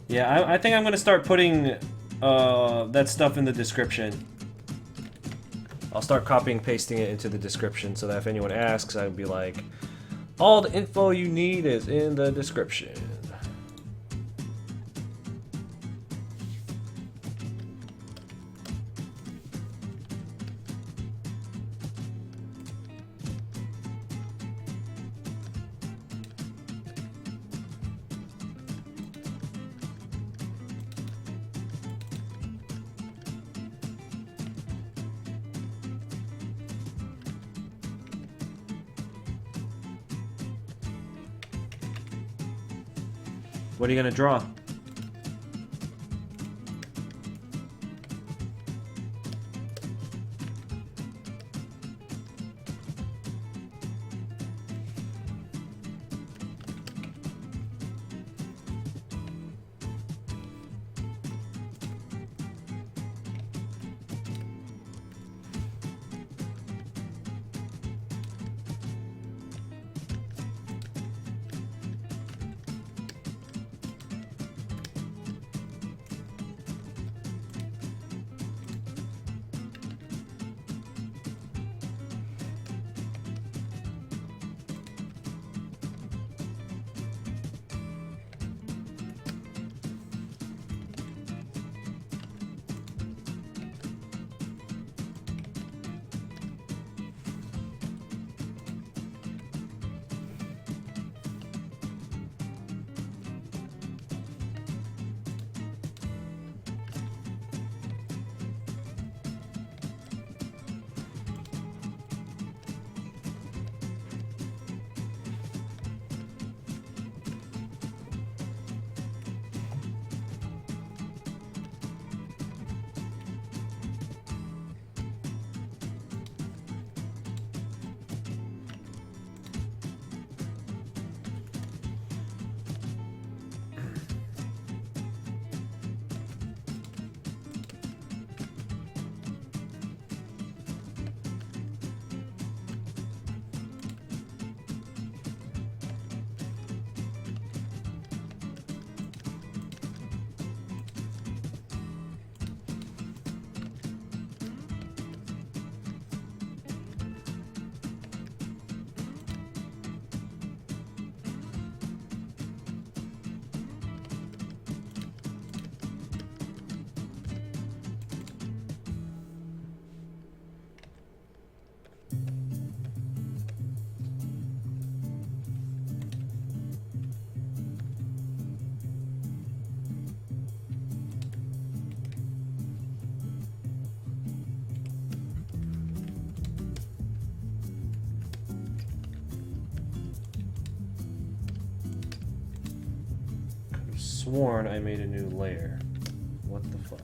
Yeah, I think I'm gonna start putting that stuff in the description. I'll start copying and pasting it into the description so that if anyone asks, I'd be like, all the info you need is in the description. What are you gonna draw? sworn I made a new layer. What the fuck?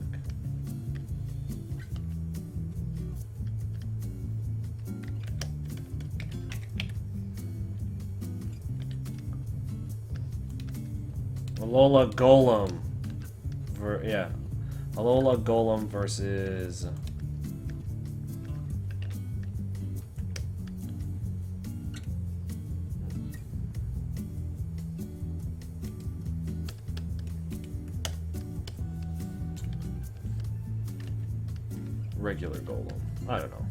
Alola Golem. Yeah. Alola Golem versus... regular Golem. I don't know.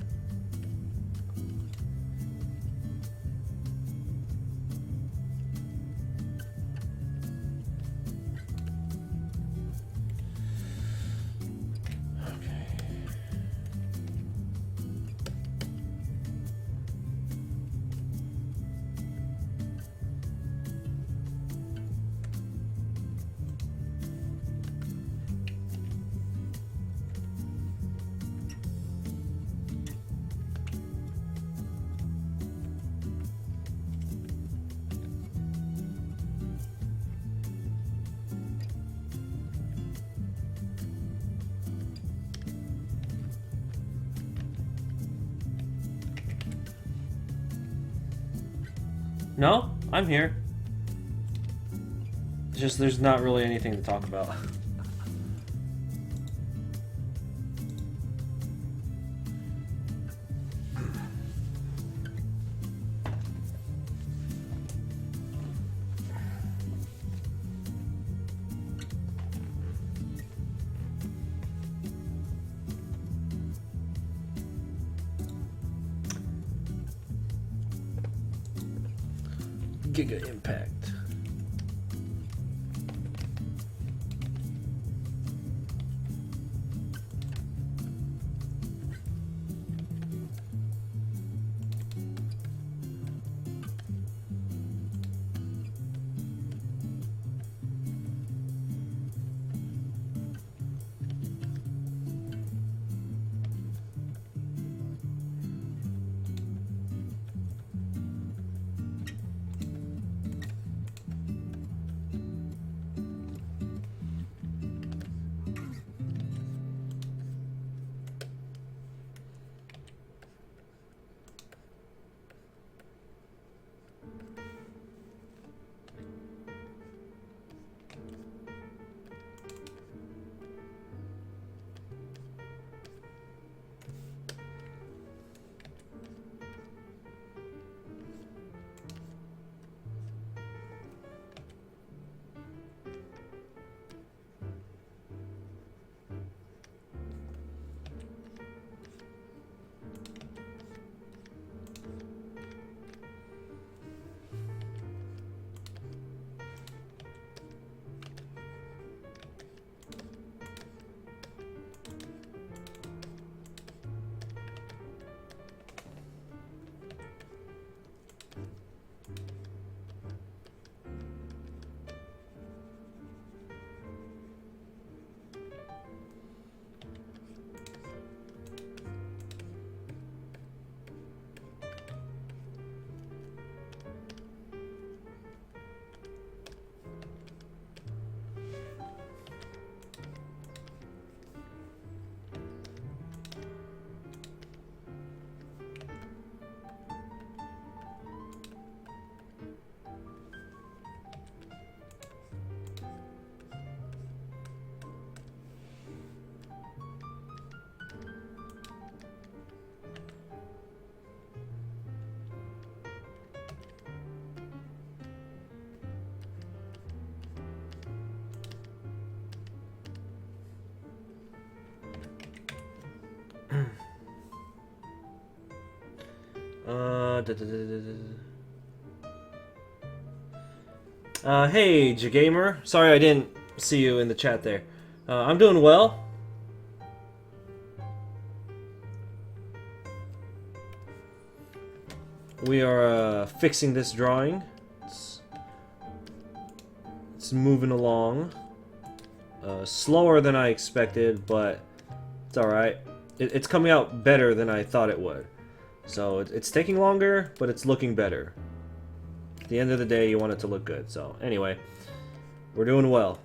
No, I'm here. It's just there's not really anything to talk about. Giga Impact. Hey, Jagamer. Sorry I didn't see you in the chat there. I'm doing well. We are fixing this drawing. It's moving along. Slower than I expected, but it's alright. It's coming out better than I thought it would. So it's taking longer, but it's looking better. At the end of the day, you want it to look good. So anyway, we're doing well.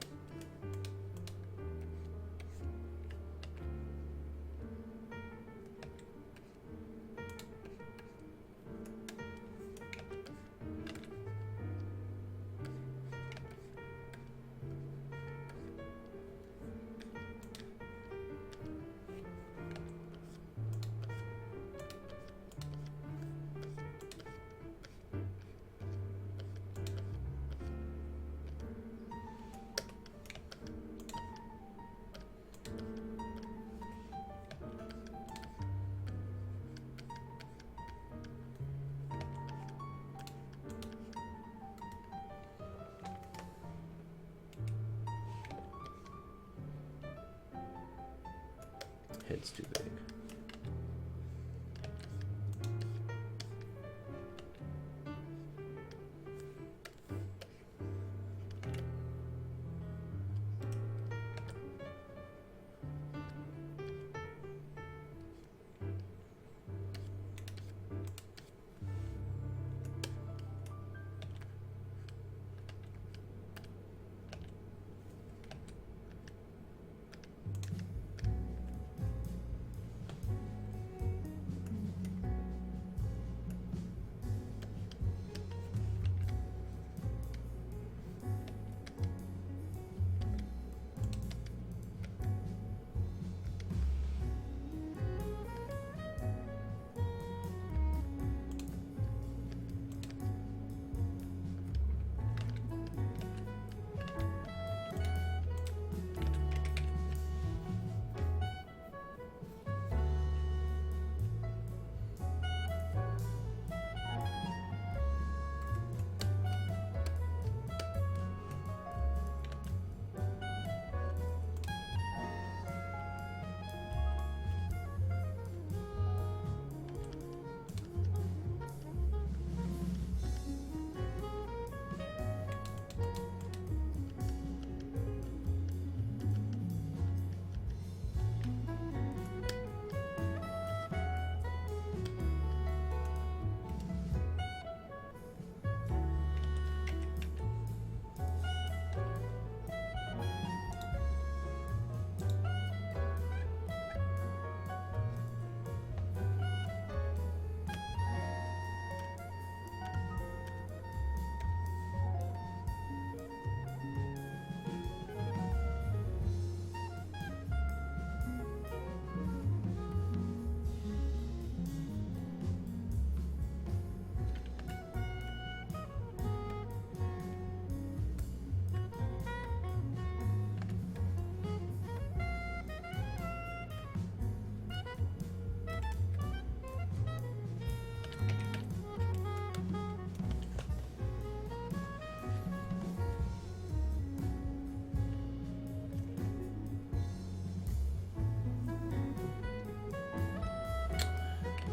Head's too big.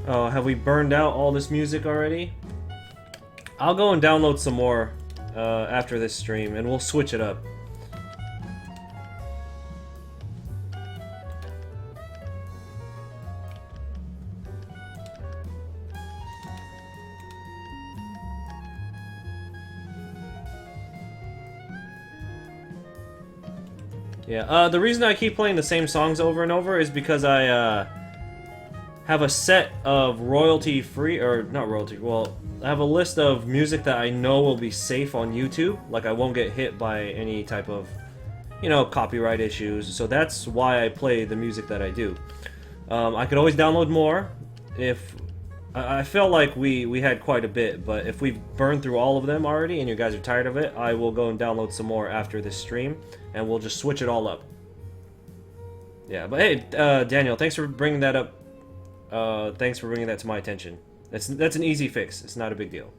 Oh, have we burned out all this music already? I'll go and download some more after this stream, and we'll switch it up. Yeah, the reason I keep playing the same songs over and over is because I have a set of royalty-free, or not royalty, well, I have a list of music that I know will be safe on YouTube, like I won't get hit by any type of, you know, copyright issues, so that's why I play the music that I do. I could always download more if... I felt like we had quite a bit, but if we've burned through all of them already and you guys are tired of it, I will go and download some more after this stream, and we'll just switch it all up. Yeah, but hey, Daniel, thanks for bringing that up. Thanks for bringing that to my attention. That's an easy fix. It's not a big deal.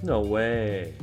No way.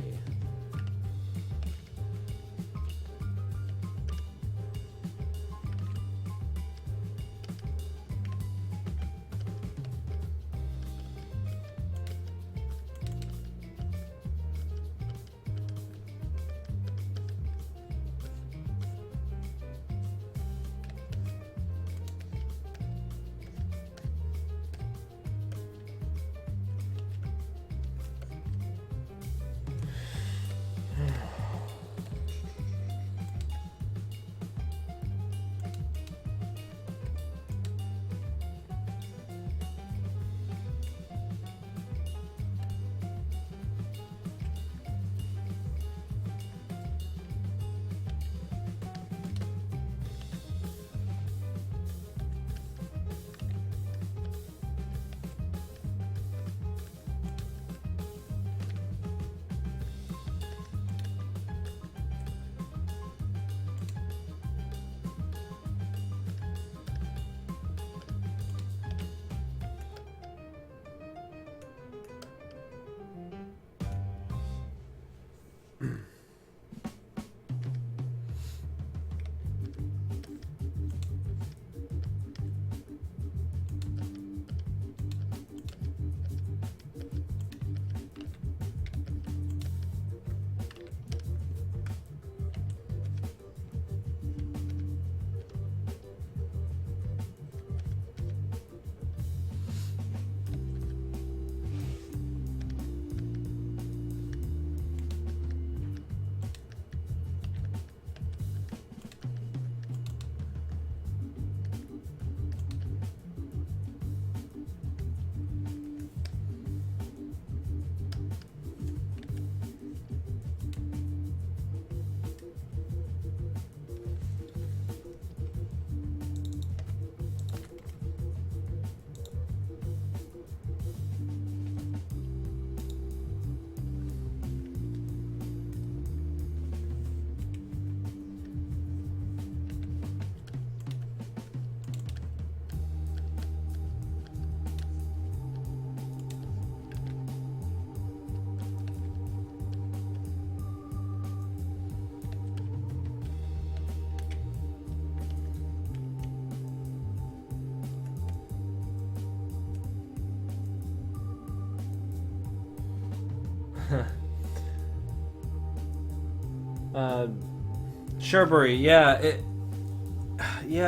Sherbury, yeah,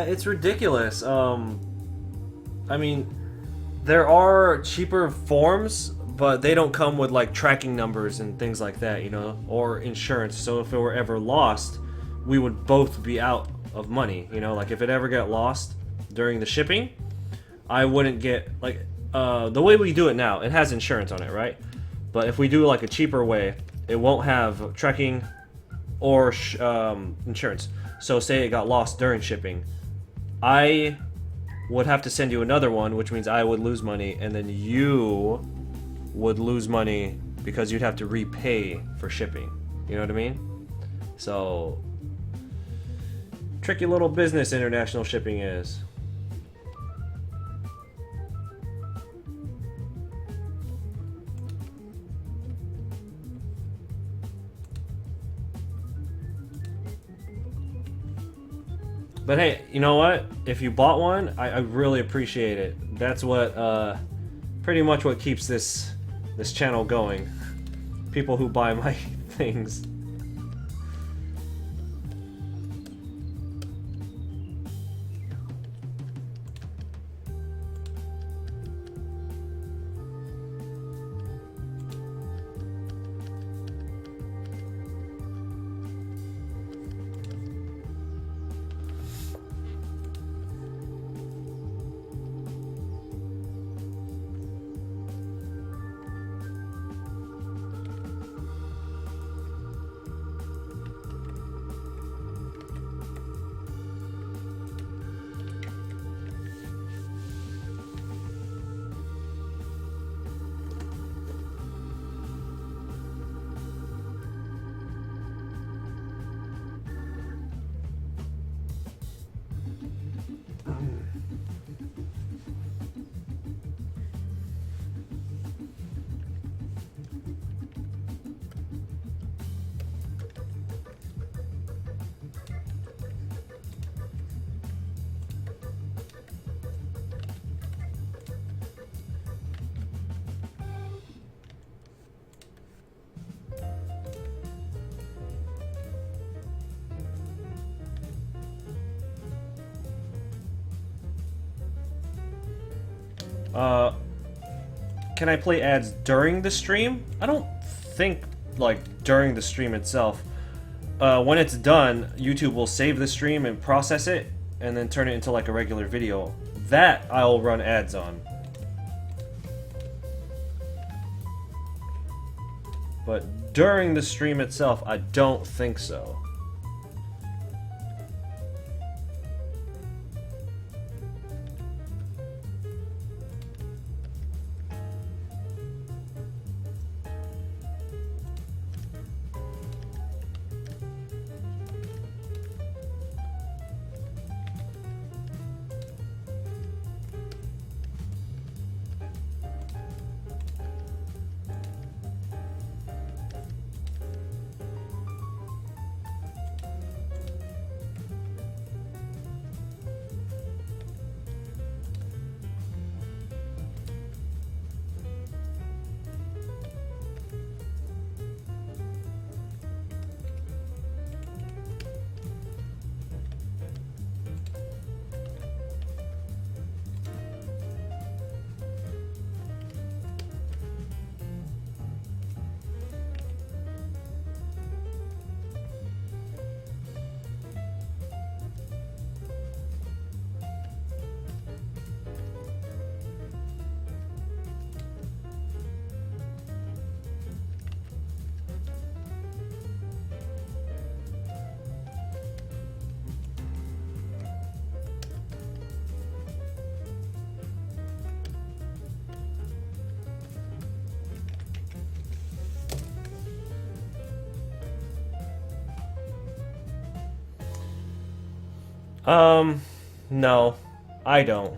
it's ridiculous. I mean, there are cheaper forms, but they don't come with like tracking numbers and things like that, you know, or insurance. So if it were ever lost, we would both be out of money, you know. Like if it ever got lost during the shipping, I wouldn't get like the way we do it now. It has insurance on it, right? But if we do like a cheaper way, it won't have tracking or insurance. So say it got lost during shipping, I would have to send you another one, which means I would lose money, and then you would lose money because you'd have to repay for shipping. You know what I mean? So tricky little business international shipping is. But hey, you know what? If you bought one, I really appreciate it. That's what, pretty much what keeps this channel going. People who buy my things. Can I play ads during the stream? I don't think, like, during the stream itself. When it's done, YouTube will save the stream and process it, and then turn it into, like, a regular video. That I'll run ads on. But during the stream itself, I don't think so. No, I don't.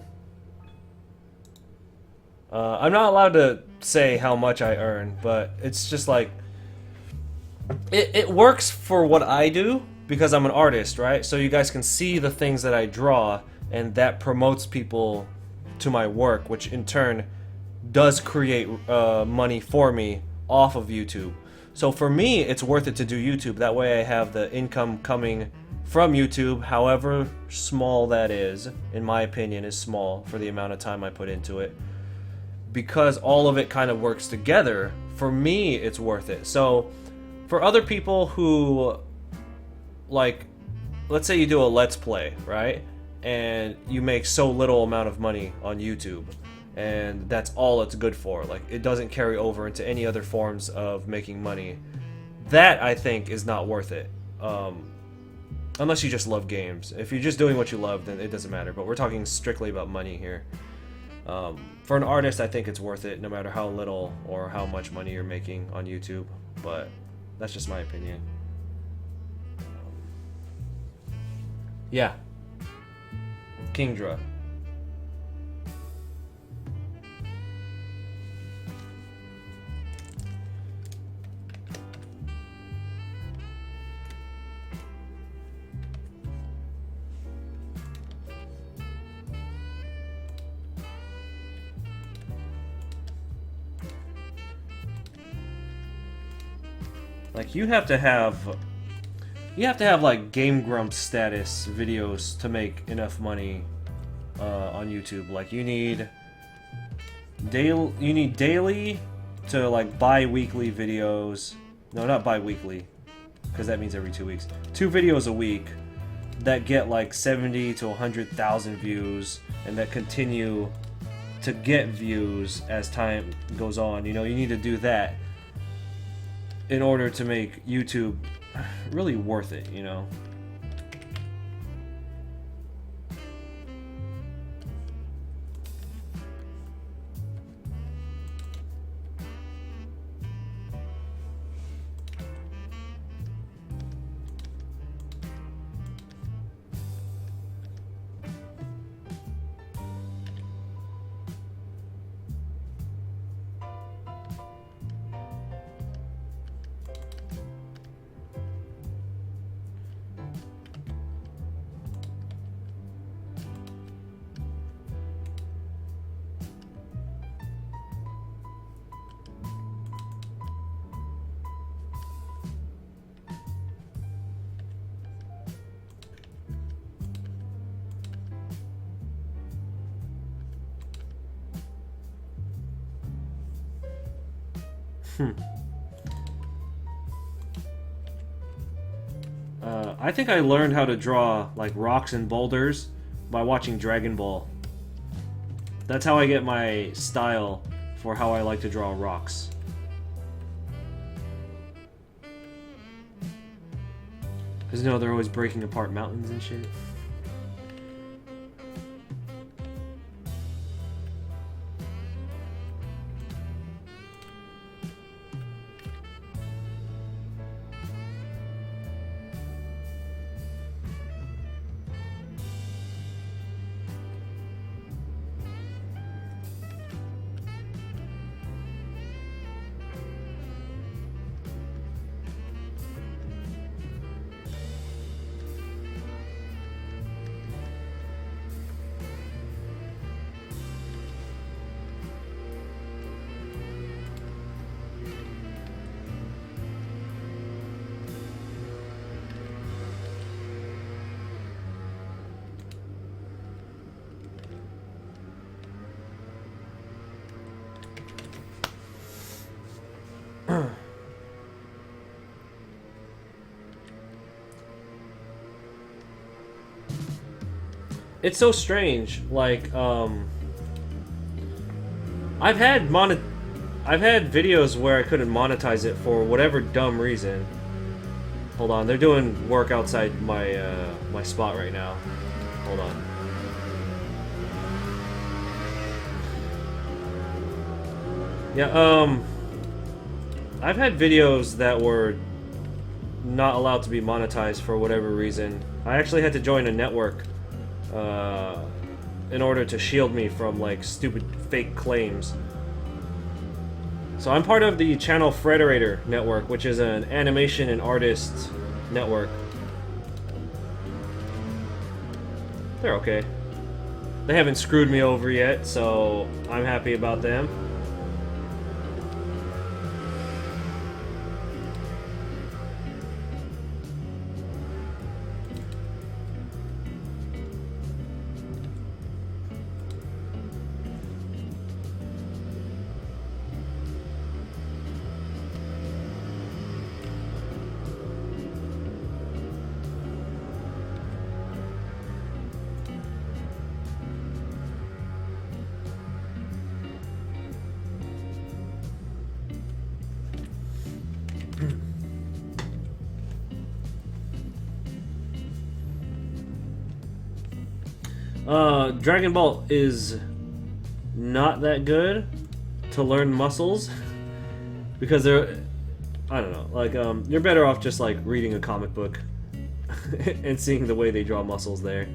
I'm not allowed to say how much I earn, but it's just like, it works for what I do, because I'm an artist, right? So you guys can see the things that I draw, and that promotes people to my work, which in turn does create money for me off of YouTube. So for me, it's worth it to do YouTube. That way I have the income coming from YouTube, however small that is. In my opinion, is small for the amount of time I put into it. Because all of it kind of works together, for me, it's worth it. So for other people who, like, let's say you do a Let's Play, right? And you make so little amount of money on YouTube, and that's all it's good for. Like, it doesn't carry over into any other forms of making money. That, I think, is not worth it. Unless you just love games. If you're just doing what you love, then it doesn't matter. But we're talking strictly about money here. For an artist, I think it's worth it, no matter how little or how much money you're making on YouTube. But that's just my opinion. Yeah. Kingdra. Like, you have to have like Game Grumps status videos to make enough money on YouTube. Like, you need daily to like bi-weekly videos. No, not bi-weekly, because that means every 2 weeks. 2 videos a week that get like 70 to 100,000 views, and that continue to get views as time goes on. You know, you need to do that in order to make YouTube really worth it, you know? I think I learned how to draw like rocks and boulders by watching Dragon Ball. That's how I get my style for how I like to draw rocks. Because, you know, they're always breaking apart mountains and shit. It's so strange. Like, I've had videos where I couldn't monetize it for whatever dumb reason. Hold on, they're doing work outside my my spot right now. Hold on. Yeah, I've had videos that were not allowed to be monetized for whatever reason. I actually had to join a network in order to shield me from like stupid fake claims. So I'm part of the Channel Frederator network, which is an animation and artist network. They're okay. They haven't screwed me over yet, so I'm happy about them. Dragon Ball is not that good to learn muscles because they're, I don't know, like you're better off just like reading a comic book and seeing the way they draw muscles there.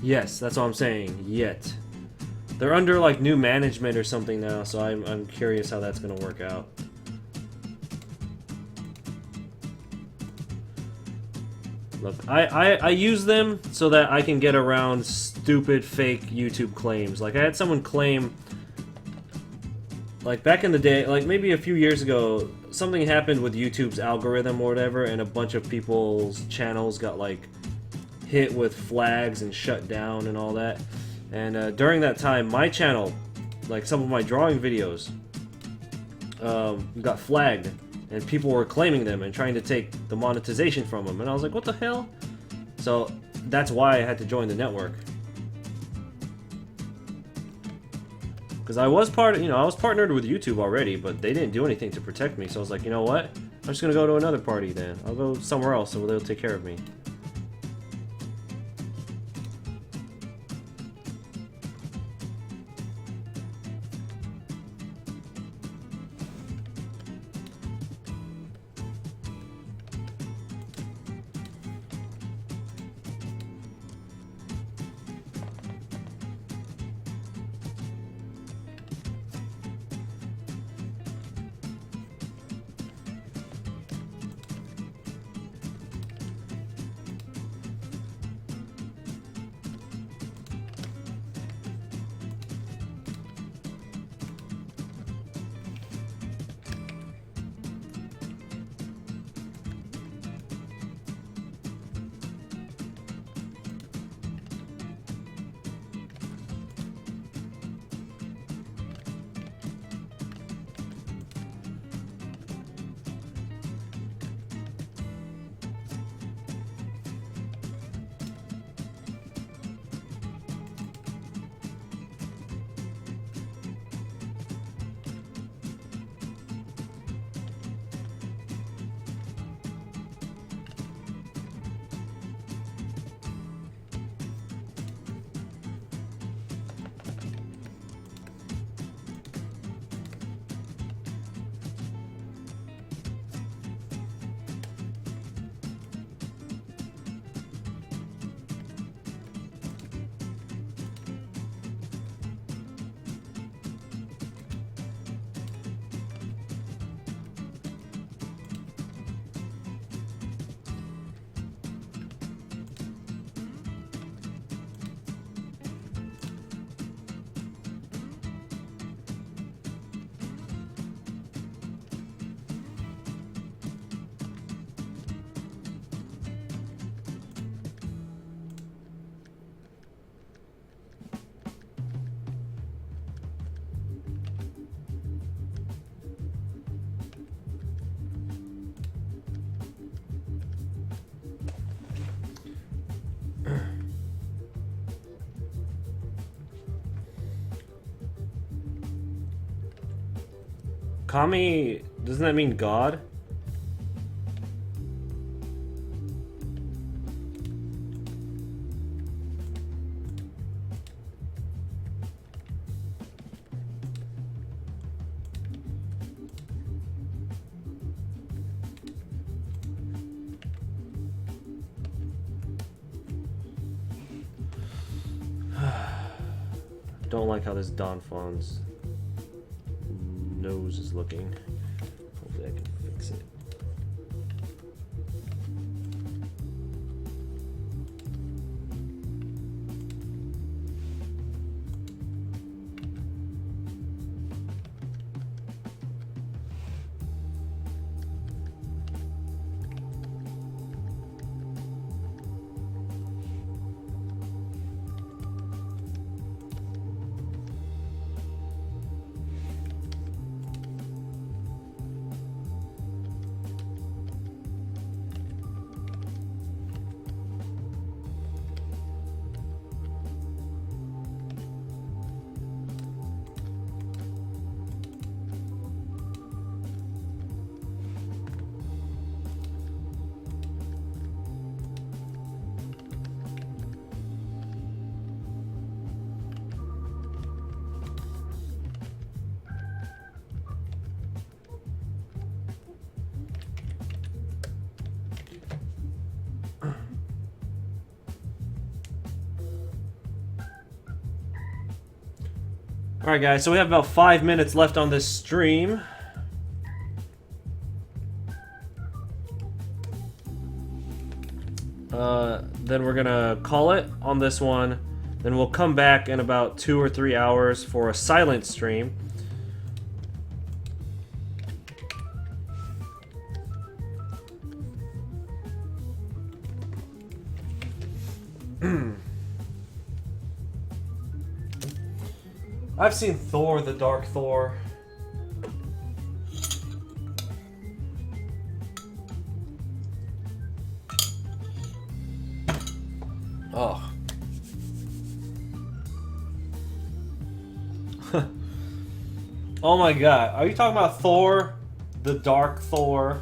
Yes, that's what I'm saying. Yet. They're under like new management or something now, so I'm curious how that's gonna work out. Look, I use them so that I can get around stupid fake YouTube claims. Like I had someone claim, like back in the day, like maybe a few years ago, something happened with YouTube's algorithm or whatever, and a bunch of people's channels got like hit with flags and shut down and all that. And during that time, my channel, like some of my drawing videos, got flagged, and people were claiming them and trying to take the monetization from them. And I was like, what the hell? So that's why I had to join the network. Because I was I was partnered with YouTube already, but they didn't do anything to protect me. So I was like, you know what? I'm just gonna go to another party then. I'll go somewhere else so they'll take care of me. Kami, doesn't that mean God? Don't like how this Don Fon's nose is looking. Hopefully I can fix it. Alright guys, so we have about 5 minutes left on this stream. Then we're gonna call it on this one. Then we'll come back in about 2 or 3 hours for a silent stream. I've seen Thor, the Dark Thor. Oh. Oh my god. Are you talking about Thor, the Dark Thor?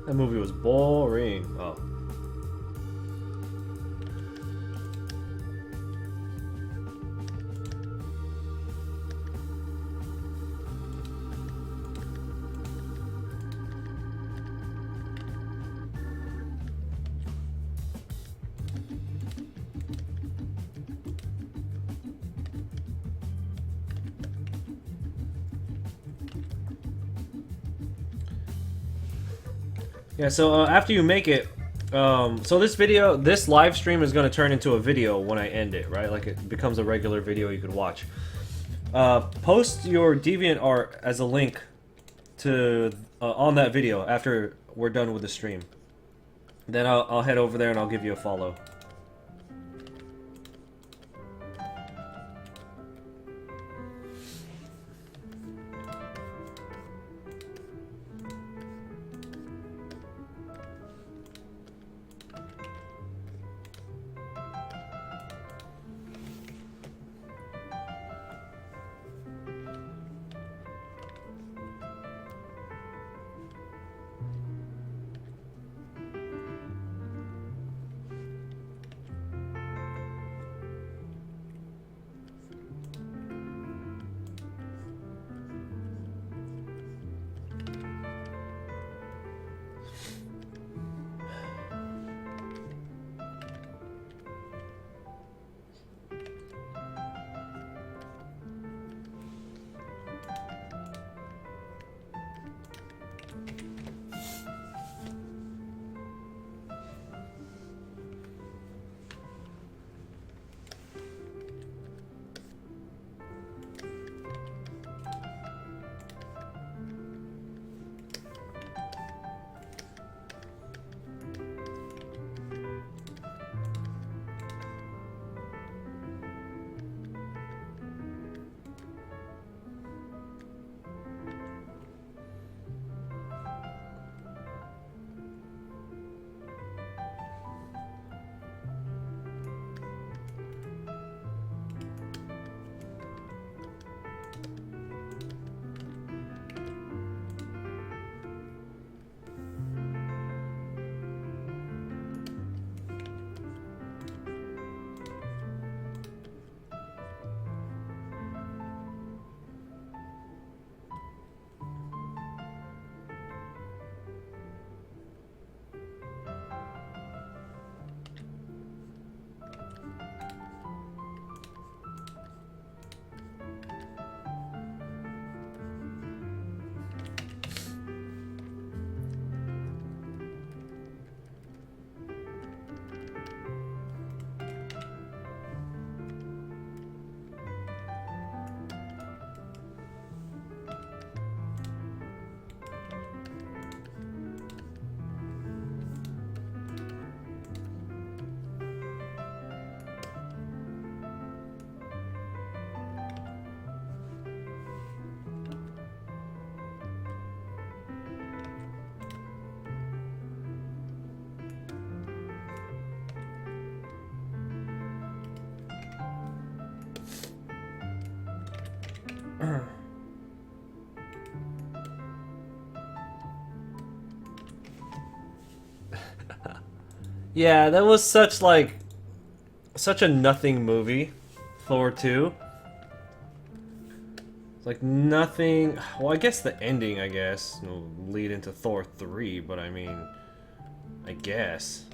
That movie was boring. Oh. Yeah, so after you make it, so this live stream is going to turn into a video when I end it, right? Like it becomes a regular video you could watch. Post your DeviantArt as a link to on that video after we're done with the stream. Then I'll head over there and I'll give you a follow. Yeah, that was such a nothing movie. Thor 2. It's like nothing. Well, I guess the ending, I guess, will lead into Thor 3, but I mean, I guess.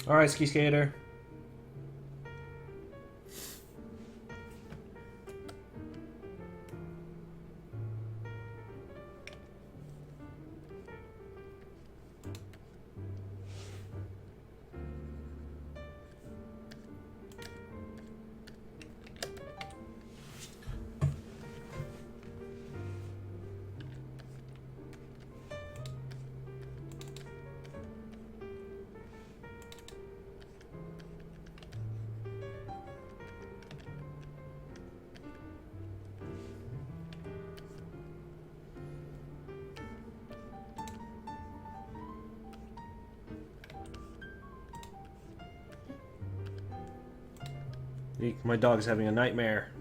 Alright, Ski Skater. Eek, my dog's having a nightmare.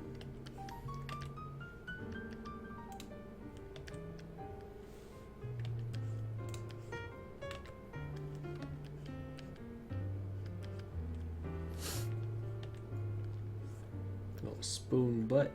Little spoon butt.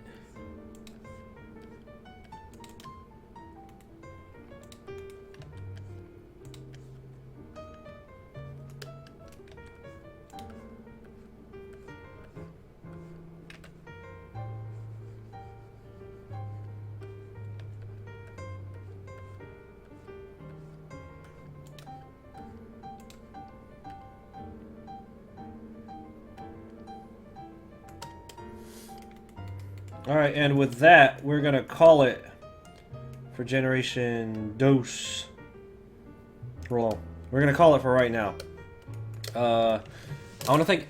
Alright, and with that, we're gonna call it for Generation Dos. Roll. We're gonna call it for right now. I want to thank...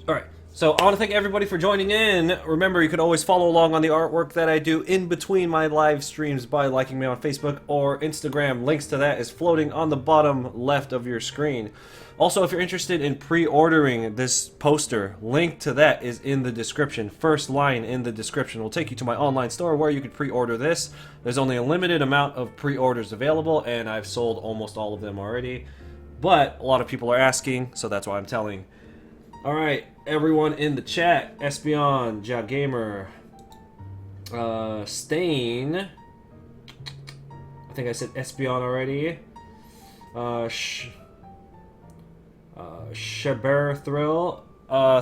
Alright, so I want to thank everybody for joining in. Remember, you can always follow along on the artwork that I do in between my live streams by liking me on Facebook or Instagram. Links to that is floating on the bottom left of your screen. Also, if you're interested in pre-ordering this poster, link to that is in the description. First line in the description will take you to my online store where you can pre-order this. There's only a limited amount of pre-orders available, and I've sold almost all of them already. But a lot of people are asking, so that's why I'm telling. Alright, everyone in the chat, Espion, Jagamer, Stain, I think I said Espion already, Shaber Thrill,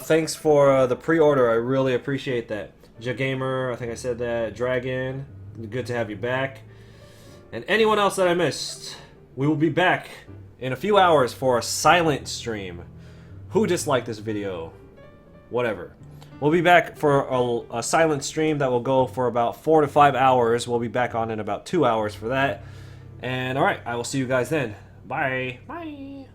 thanks for the pre-order, I really appreciate that. Jagamer, I think I said that. Dragon, good to have you back. And anyone else that I missed, we will be back in a few hours for a silent stream. Who disliked this video? Whatever. We'll be back for a silent stream that will go for about 4 to 5 hours. We'll be back on in about 2 hours for that. And alright, I will see you guys then. Bye. Bye.